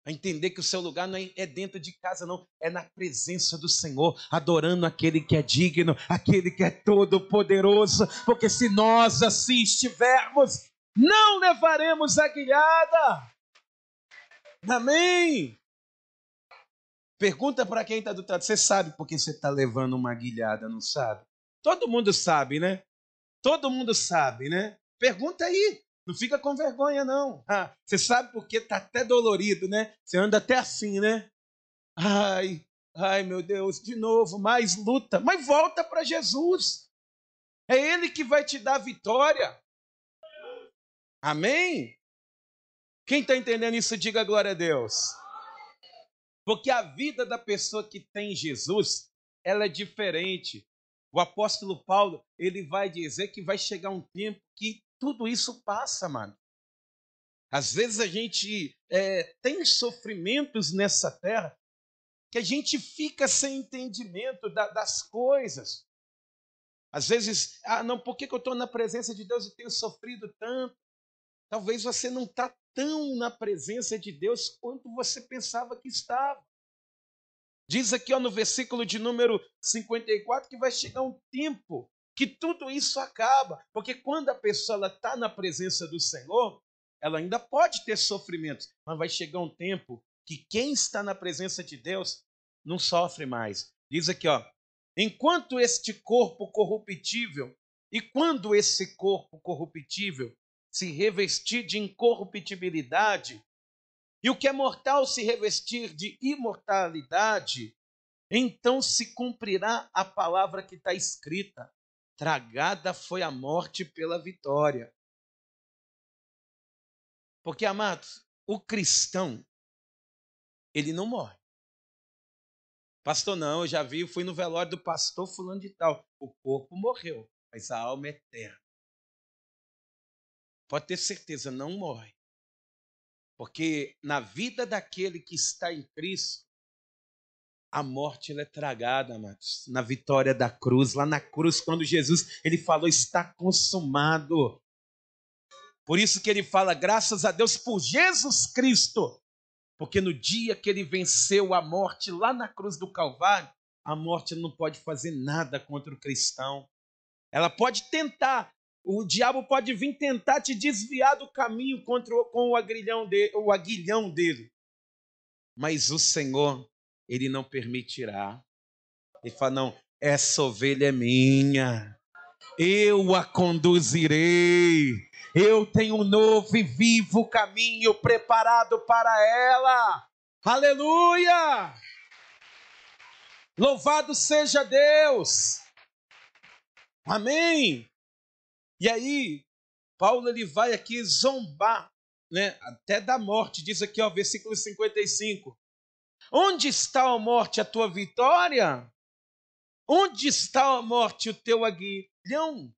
A entender que o seu lugar não é dentro de casa, não. É na presença do Senhor, adorando aquele que é digno, aquele que é todo-poderoso. Porque se nós assim estivermos, não levaremos aguilhada. Amém? Pergunta para quem está do outro lado. Você sabe por que você está levando uma aguilhada, não sabe? Todo mundo sabe, né? Todo mundo sabe, né? Pergunta aí. Não fica com vergonha, não. Ah, você sabe porque está até dolorido, né? Você anda até assim, né? Ai, meu Deus, de novo, mais luta. Mas volta para Jesus. É Ele que vai te dar vitória. Amém? Quem está entendendo isso, diga glória a Deus. Porque a vida da pessoa que tem Jesus, ela é diferente. O apóstolo Paulo, ele vai dizer que vai chegar um tempo que tudo isso passa, mano. Às vezes a gente tem sofrimentos nessa terra que a gente fica sem entendimento das coisas. Às vezes, não, por que eu estou na presença de Deus e tenho sofrido tanto? Talvez você não está tão na presença de Deus quanto você pensava que estava. Diz aqui no versículo de número 54 que vai chegar um tempo que tudo isso acaba. Porque quando a pessoa está na presença do Senhor, ela ainda pode ter sofrimentos, mas vai chegar um tempo que quem está na presença de Deus não sofre mais. Diz aqui, enquanto este corpo corruptível, e quando esse corpo corruptível se revestir de incorruptibilidade, e o que é mortal se revestir de imortalidade, então se cumprirá a palavra que está escrita: tragada foi a morte pela vitória. Porque, amados, o cristão, ele não morre. Pastor, não, eu já vi, eu fui no velório do pastor fulano de tal. O corpo morreu, mas a alma é eterna. Pode ter certeza, não morre. Porque na vida daquele que está em Cristo, a morte ela é tragada, amados, na vitória da cruz. Lá na cruz, quando Jesus ele falou, está consumado. Por isso que ele fala, graças a Deus por Jesus Cristo. Porque no dia que ele venceu a morte lá na cruz do Calvário, a morte não pode fazer nada contra o cristão. Ela pode tentar, o diabo pode vir tentar te desviar do caminho com o aguilhão dele. Mas o Senhor, ele não permitirá. Ele fala, não, essa ovelha é minha. Eu a conduzirei. Eu tenho um novo e vivo caminho preparado para ela. Aleluia! Louvado seja Deus. Amém. E aí, Paulo ele vai aqui zombar, né, até da morte. Diz aqui, versículo 55. Onde está, a morte, a tua vitória? Onde está, a morte, o teu aguilhão?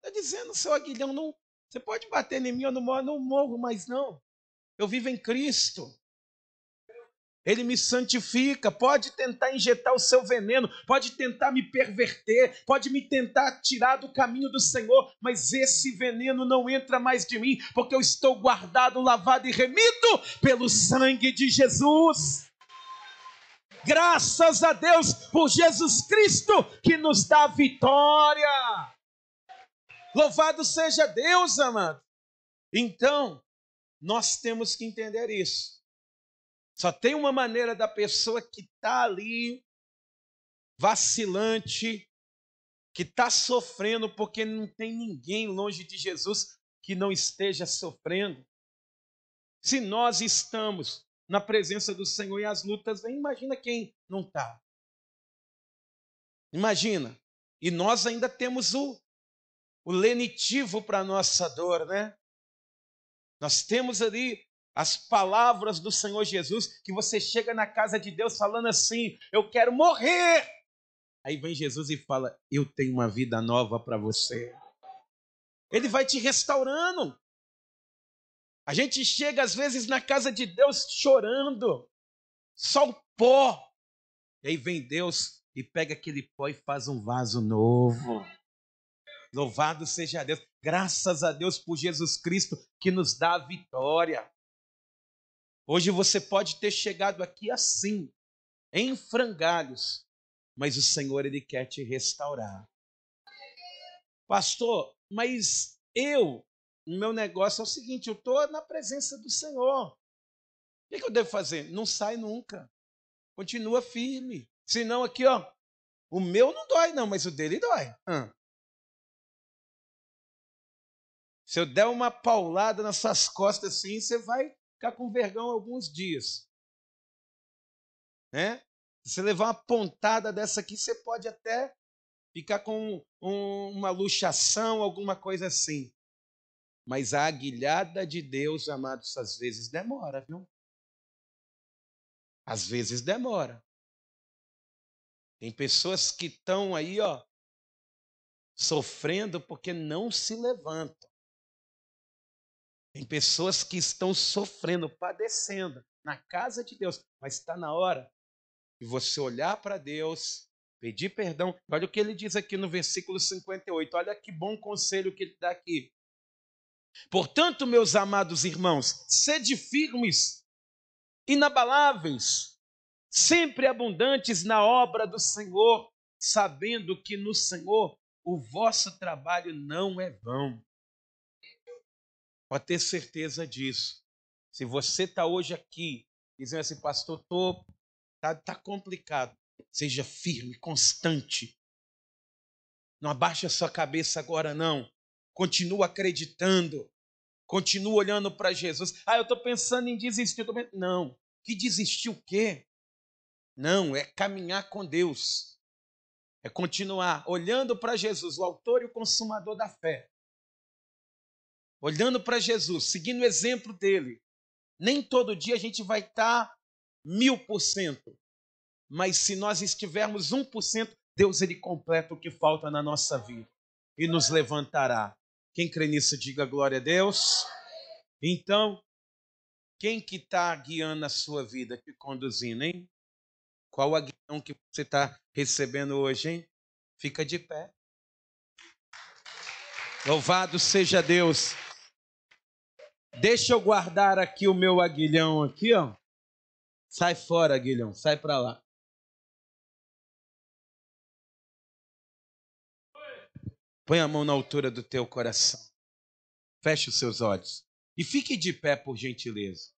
Está dizendo, seu aguilhão, não, você pode bater em mim, eu não morro mais não. Eu vivo em Cristo. Ele me santifica, pode tentar injetar o seu veneno, pode tentar me perverter, pode me tentar tirar do caminho do Senhor, mas esse veneno não entra mais de mim, porque eu estou guardado, lavado e remido pelo sangue de Jesus. Graças a Deus por Jesus Cristo que nos dá vitória. Louvado seja Deus, amado. Então, nós temos que entender isso. Só tem uma maneira da pessoa que está ali, vacilante, que está sofrendo, porque não tem ninguém longe de Jesus que não esteja sofrendo. Se nós estamos na presença do Senhor e as lutas vêm, imagina quem não está. Imagina. E nós ainda temos o lenitivo para a nossa dor, né? Nós temos ali as palavras do Senhor Jesus, que você chega na casa de Deus falando assim, eu quero morrer. Aí vem Jesus e fala, eu tenho uma vida nova para você. Ele vai te restaurando. A gente chega às vezes na casa de Deus chorando, só o pó. E aí vem Deus e pega aquele pó e faz um vaso novo. Louvado seja Deus. Graças a Deus por Jesus Cristo que nos dá a vitória. Hoje você pode ter chegado aqui assim, em frangalhos, mas o Senhor ele quer te restaurar. Pastor, mas o meu negócio é o seguinte, eu estou na presença do Senhor. O que eu devo fazer? Não sai nunca. Continua firme. Senão aqui, o meu não dói não, mas o dele dói. Se eu der uma paulada nas suas costas assim, você vai ficar com vergão alguns dias. Né? Se você levar uma pontada dessa aqui, você pode até ficar com uma luxação, alguma coisa assim. Mas a aguilhada de Deus, amados, às vezes demora, viu? Às vezes demora. Tem pessoas que estão aí, sofrendo porque não se levantam. Tem pessoas que estão sofrendo, padecendo na casa de Deus, mas está na hora de você olhar para Deus Pedir perdão. Olha o que ele diz aqui no versículo 58. Olha que bom conselho que ele dá aqui. Portanto, meus amados irmãos, sede firmes, inabaláveis, sempre abundantes na obra do Senhor, sabendo que no Senhor o vosso trabalho não é vão. Pode ter certeza disso. Se você está hoje aqui, dizendo assim, pastor, tá complicado. Seja firme, constante. Não abaixe a sua cabeça agora, não. Continua acreditando. Continua olhando para Jesus. Eu estou pensando em desistir. Não. Que desistir o quê? Não, é caminhar com Deus. É continuar olhando para Jesus, o autor e o consumador da fé. Olhando para Jesus, seguindo o exemplo dele. Nem todo dia a gente vai estar 1000%. Mas se nós estivermos 1%, Deus ele completa o que falta na nossa vida. E nos levantará. Quem crê nisso, diga glória a Deus. Então, quem que está guiando a sua vida, te conduzindo, hein? Qual a guião que você está recebendo hoje, hein? Fica de pé. Louvado seja Deus. Deixa eu guardar aqui o meu aguilhão aqui, ó. Sai fora, aguilhão, sai para lá. Põe a mão na altura do teu coração. Feche os seus olhos. E fique de pé, por gentileza.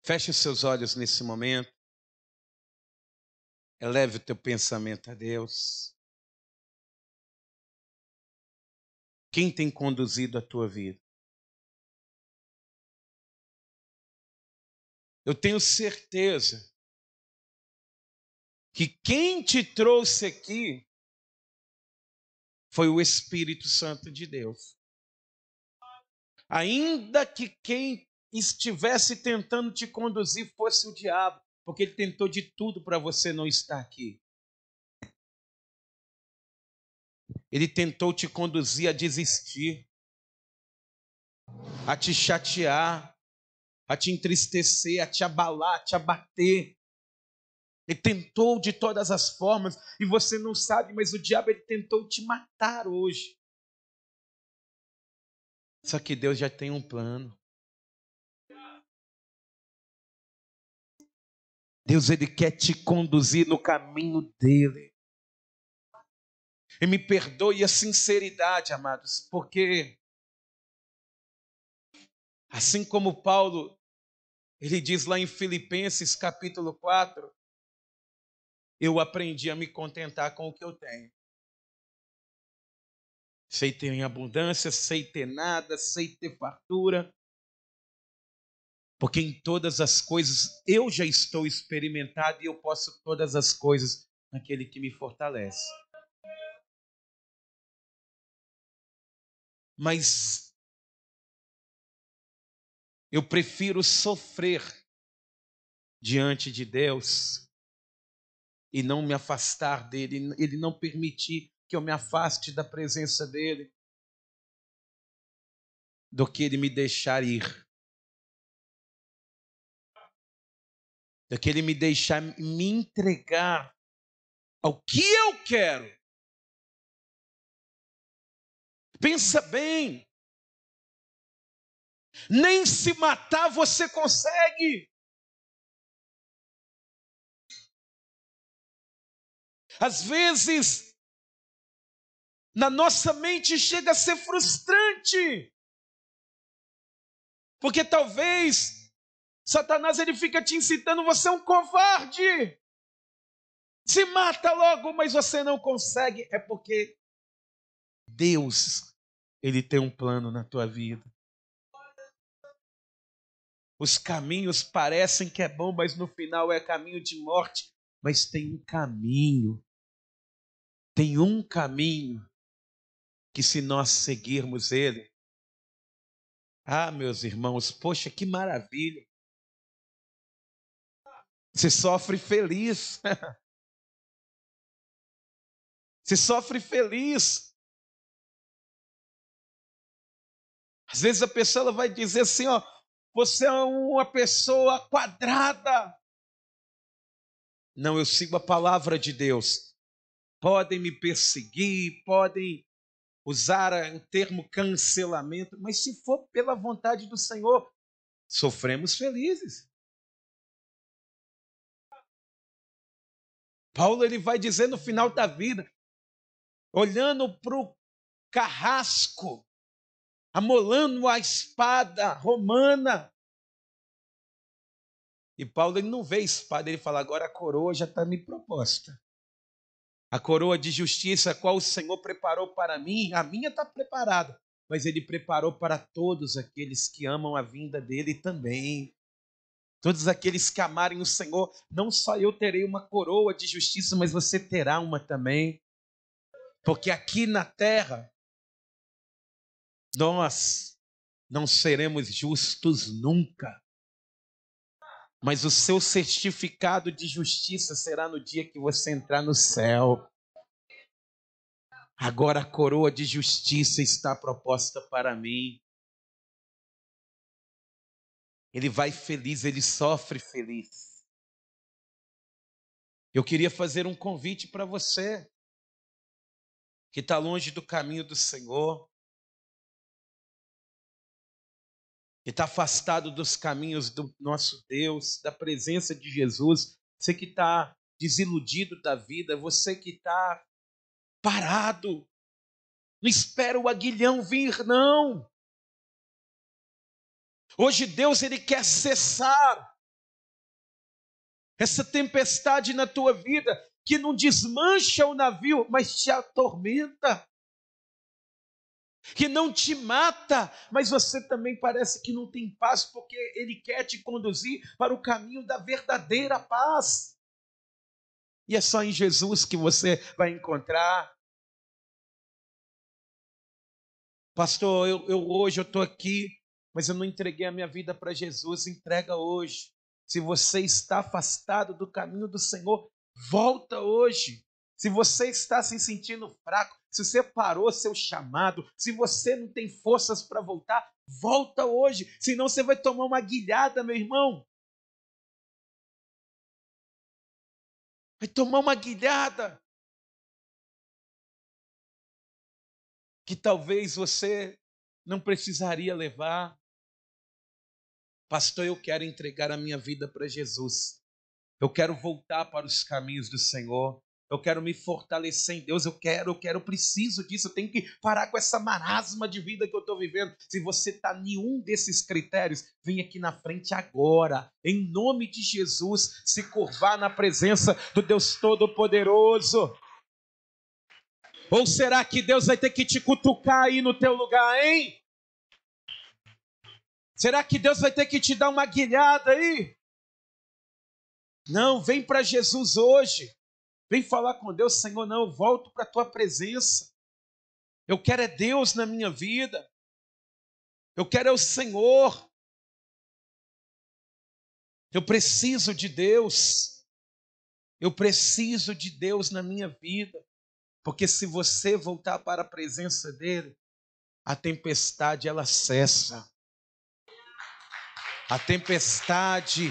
Feche os seus olhos nesse momento. Eleve o teu pensamento a Deus. Quem tem conduzido a tua vida? Eu tenho certeza que quem te trouxe aqui foi o Espírito Santo de Deus. Ainda que quem estivesse tentando te conduzir fosse o diabo, porque ele tentou de tudo para você não estar aqui. Ele tentou te conduzir a desistir, a te chatear, a te entristecer, a te abalar, a te abater. Ele tentou de todas as formas e você não sabe, mas o diabo ele tentou te matar hoje. Só que Deus já tem um plano. Deus ele quer te conduzir no caminho dele. E me perdoe a sinceridade, amados, porque assim como Paulo, ele diz lá em Filipenses capítulo 4, eu aprendi a me contentar com o que eu tenho. Sei ter em abundância, sei ter nada, sei ter fartura. Porque em todas as coisas eu já estou experimentado e eu posso todas as coisas naquele que me fortalece. Mas eu prefiro sofrer diante de Deus e não me afastar dele, ele não permitir que eu me afaste da presença dele, do que ele me deixar ir. Do que ele me deixar me entregar ao que eu quero. Pensa bem. Nem se matar você consegue. Às vezes, na nossa mente chega a ser frustrante. Porque talvez Satanás ele fica te incitando, você é um covarde. Se mata logo, mas você não consegue. É porque Deus, ele tem um plano na tua vida. Os caminhos parecem que é bom, mas no final é caminho de morte. Mas tem um caminho. Tem um caminho que se nós seguirmos ele, meus irmãos, poxa, que maravilha. Você sofre feliz. Você sofre feliz. Às vezes a pessoa ela vai dizer assim, você é uma pessoa quadrada. Não, eu sigo a palavra de Deus. Podem me perseguir, podem usar o termo cancelamento, mas se for pela vontade do Senhor, sofremos felizes. Paulo ele vai dizer no final da vida, olhando para o carrasco, amolando a espada romana. E Paulo ele não vê espada, ele fala, agora a coroa já está me proposta. A coroa de justiça, a qual o Senhor preparou para mim, a minha está preparada, mas Ele preparou para todos aqueles que amam a vinda dEle também. Todos aqueles que amarem o Senhor, não só eu terei uma coroa de justiça, mas você terá uma também. Porque aqui na terra, nós não seremos justos nunca. Mas o seu certificado de justiça será no dia que você entrar no céu. Agora a coroa de justiça está proposta para mim. Ele vai feliz, ele sofre feliz. Eu queria fazer um convite para você que está longe do caminho do Senhor, que está afastado dos caminhos do nosso Deus, da presença de Jesus, você que está desiludido da vida, você que está parado, não espera o aguilhão vir, não. Hoje Deus ele quer cessar essa tempestade na tua vida, que não desmancha o navio, mas te atormenta, que não te mata, mas você também parece que não tem paz, porque Ele quer te conduzir para o caminho da verdadeira paz. E é só em Jesus que você vai encontrar. Pastor, hoje eu estou aqui, mas eu não entreguei a minha vida para Jesus. Entrega hoje. Se você está afastado do caminho do Senhor, volta hoje. Se você está se sentindo fraco, se você parou seu chamado, se você não tem forças para voltar, volta hoje. Senão você vai tomar uma guilhada, meu irmão. Vai tomar uma guilhada. Que talvez você não precisaria levar. Pastor, eu quero entregar a minha vida para Jesus. Eu quero voltar para os caminhos do Senhor. Eu quero me fortalecer em Deus. Eu preciso disso. Eu tenho que parar com essa marasma de vida que eu estou vivendo. Se você está em nenhum desses critérios, vem aqui na frente agora, em nome de Jesus, se curvar na presença do Deus Todo-Poderoso. Ou será que Deus vai ter que te cutucar aí no teu lugar, hein? Será que Deus vai ter que te dar uma guilhada aí? Não, vem para Jesus hoje. Vem falar com Deus, Senhor, não, eu volto para a tua presença. Eu quero é Deus na minha vida. Eu quero é o Senhor. Eu preciso de Deus. Eu preciso de Deus na minha vida. Porque se você voltar para a presença dele, a tempestade ela cessa. A tempestade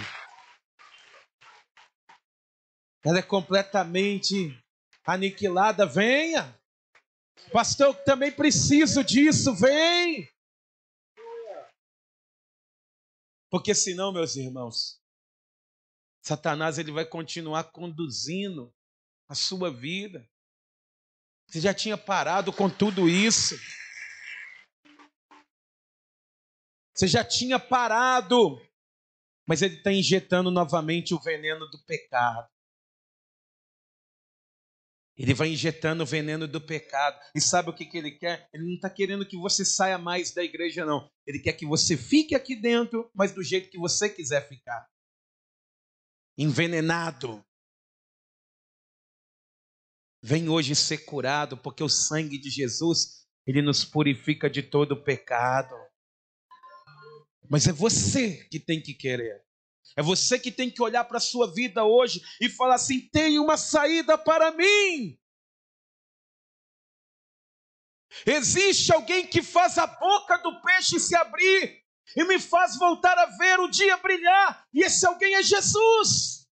ela é completamente aniquilada. Venha. Pastor, eu também preciso disso. Vem. Porque senão, meus irmãos, Satanás ele vai continuar conduzindo a sua vida. Você já tinha parado com tudo isso. Você já tinha parado. Mas ele está injetando novamente o veneno do pecado. Ele vai injetando o veneno do pecado. E sabe o que ele quer? Ele não está querendo que você saia mais da igreja, não. Ele quer que você fique aqui dentro, mas do jeito que você quiser ficar. Envenenado. Vem hoje ser curado, porque o sangue de Jesus, ele nos purifica de todo o pecado. Mas é você que tem que querer. É você que tem que olhar para a sua vida hoje e falar assim, tem uma saída para mim. Existe alguém que faz a boca do peixe se abrir e me faz voltar a ver o dia brilhar. E esse alguém é Jesus.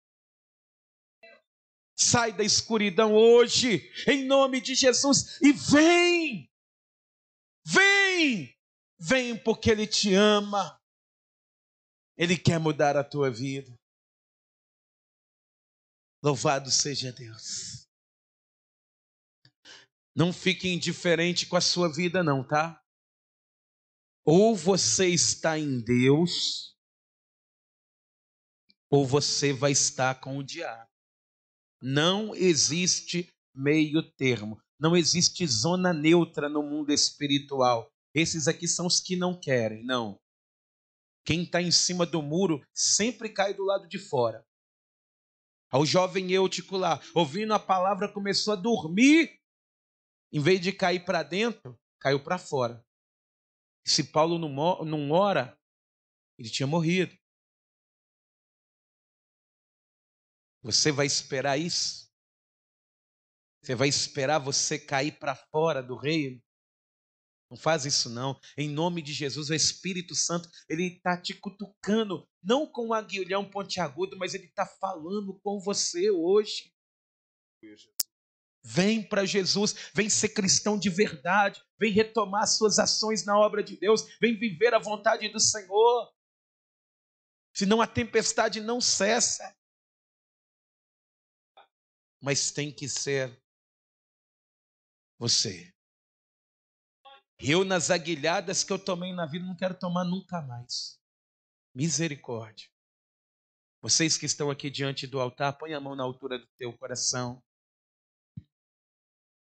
Sai da escuridão hoje, em nome de Jesus, e vem. Vem. Vem porque Ele te ama. Ele quer mudar a tua vida. Louvado seja Deus. Não fique indiferente com a sua vida não, tá? Ou você está em Deus, ou você vai estar com o diabo. Não existe meio termo. Não existe zona neutra no mundo espiritual. Esses aqui são os que não querem, não. Quem está em cima do muro sempre cai do lado de fora. O jovem Eutico lá, ouvindo a palavra, começou a dormir. Em vez de cair para dentro, caiu para fora. Se Paulo não ora, ele tinha morrido. Você vai esperar isso? Você vai esperar você cair para fora do reino? Não faz isso não. Em nome de Jesus, o Espírito Santo, ele está te cutucando, não com um aguilhão pontiagudo, mas ele está falando com você hoje. Vem para Jesus, vem ser cristão de verdade, vem retomar suas ações na obra de Deus, vem viver a vontade do Senhor. Senão a tempestade não cessa. Mas tem que ser você. Eu, nas aguilhadas que eu tomei na vida, não quero tomar nunca mais. Misericórdia. Vocês que estão aqui diante do altar, põe a mão na altura do teu coração.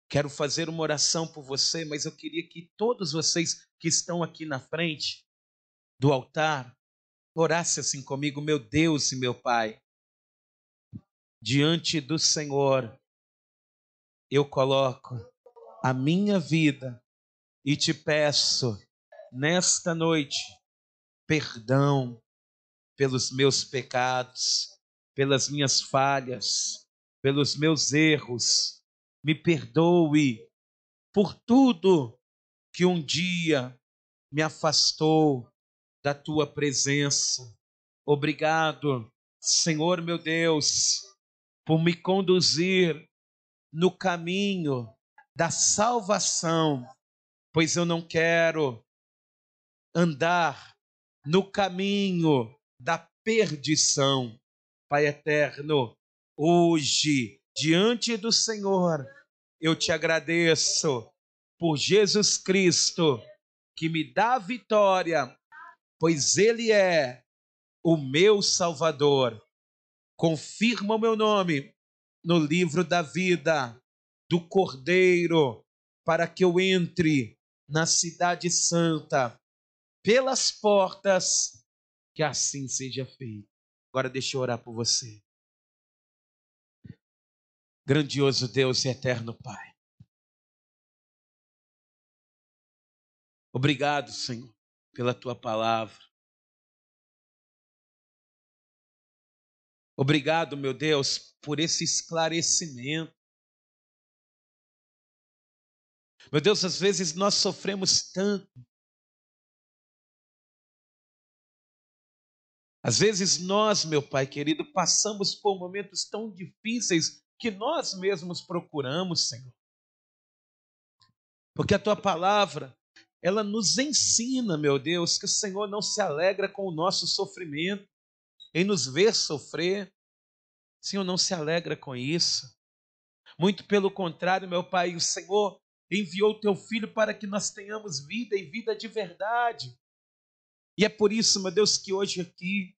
Quero fazer uma oração por você, mas eu queria que todos vocês que estão aqui na frente do altar, orassem assim comigo. Meu Deus e meu Pai, diante do Senhor, eu coloco a minha vida e te peço, nesta noite, perdão pelos meus pecados, pelas minhas falhas, pelos meus erros. Me perdoe por tudo que um dia me afastou da tua presença. Obrigado, Senhor meu Deus, por me conduzir no caminho da salvação, pois eu não quero andar no caminho da perdição. Pai eterno, hoje, diante do Senhor, eu te agradeço por Jesus Cristo, que me dá vitória, pois Ele é o meu Salvador. Confirma o meu nome no livro da vida do Cordeiro, para que eu entre na cidade santa, pelas portas, que assim seja feito. Agora deixa eu orar por você. Grandioso Deus e eterno Pai. Obrigado, Senhor, pela tua palavra. Obrigado, meu Deus, por esse esclarecimento. Meu Deus, às vezes nós sofremos tanto. Às vezes nós, meu Pai querido, passamos por momentos tão difíceis que nós mesmos procuramos, Senhor. Porque a tua palavra, ela nos ensina, meu Deus, que o Senhor não se alegra com o nosso sofrimento, em nos ver sofrer. O Senhor não se alegra com isso. Muito pelo contrário, meu Pai, o Senhor enviou o teu Filho para que nós tenhamos vida e vida de verdade. E é por isso, meu Deus, que hoje aqui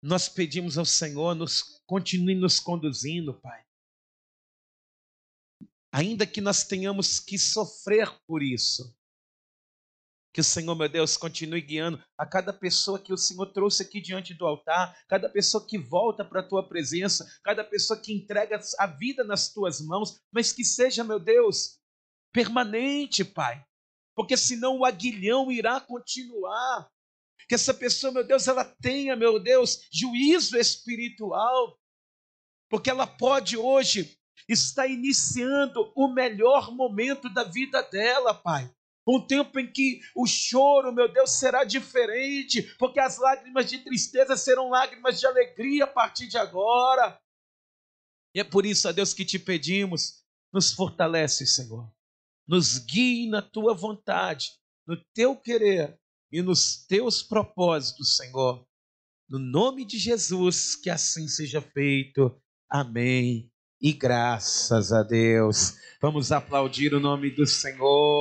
nós pedimos ao Senhor, continue nos conduzindo, Pai. Ainda que nós tenhamos que sofrer por isso, que o Senhor, meu Deus, continue guiando a cada pessoa que o Senhor trouxe aqui diante do altar, cada pessoa que volta para a tua presença, cada pessoa que entrega a vida nas tuas mãos, mas que seja, meu Deus, permanente, Pai, porque senão o aguilhão irá continuar. Que essa pessoa, meu Deus, ela tenha, meu Deus, juízo espiritual, porque ela pode hoje estar iniciando o melhor momento da vida dela, Pai. Um tempo em que o choro, meu Deus, será diferente, porque as lágrimas de tristeza serão lágrimas de alegria a partir de agora. E é por isso, ó Deus, que te pedimos, nos fortalece, Senhor. Nos guie na tua vontade, no teu querer e nos teus propósitos, Senhor. No nome de Jesus, que assim seja feito. Amém. E graças a Deus. Vamos aplaudir o nome do Senhor.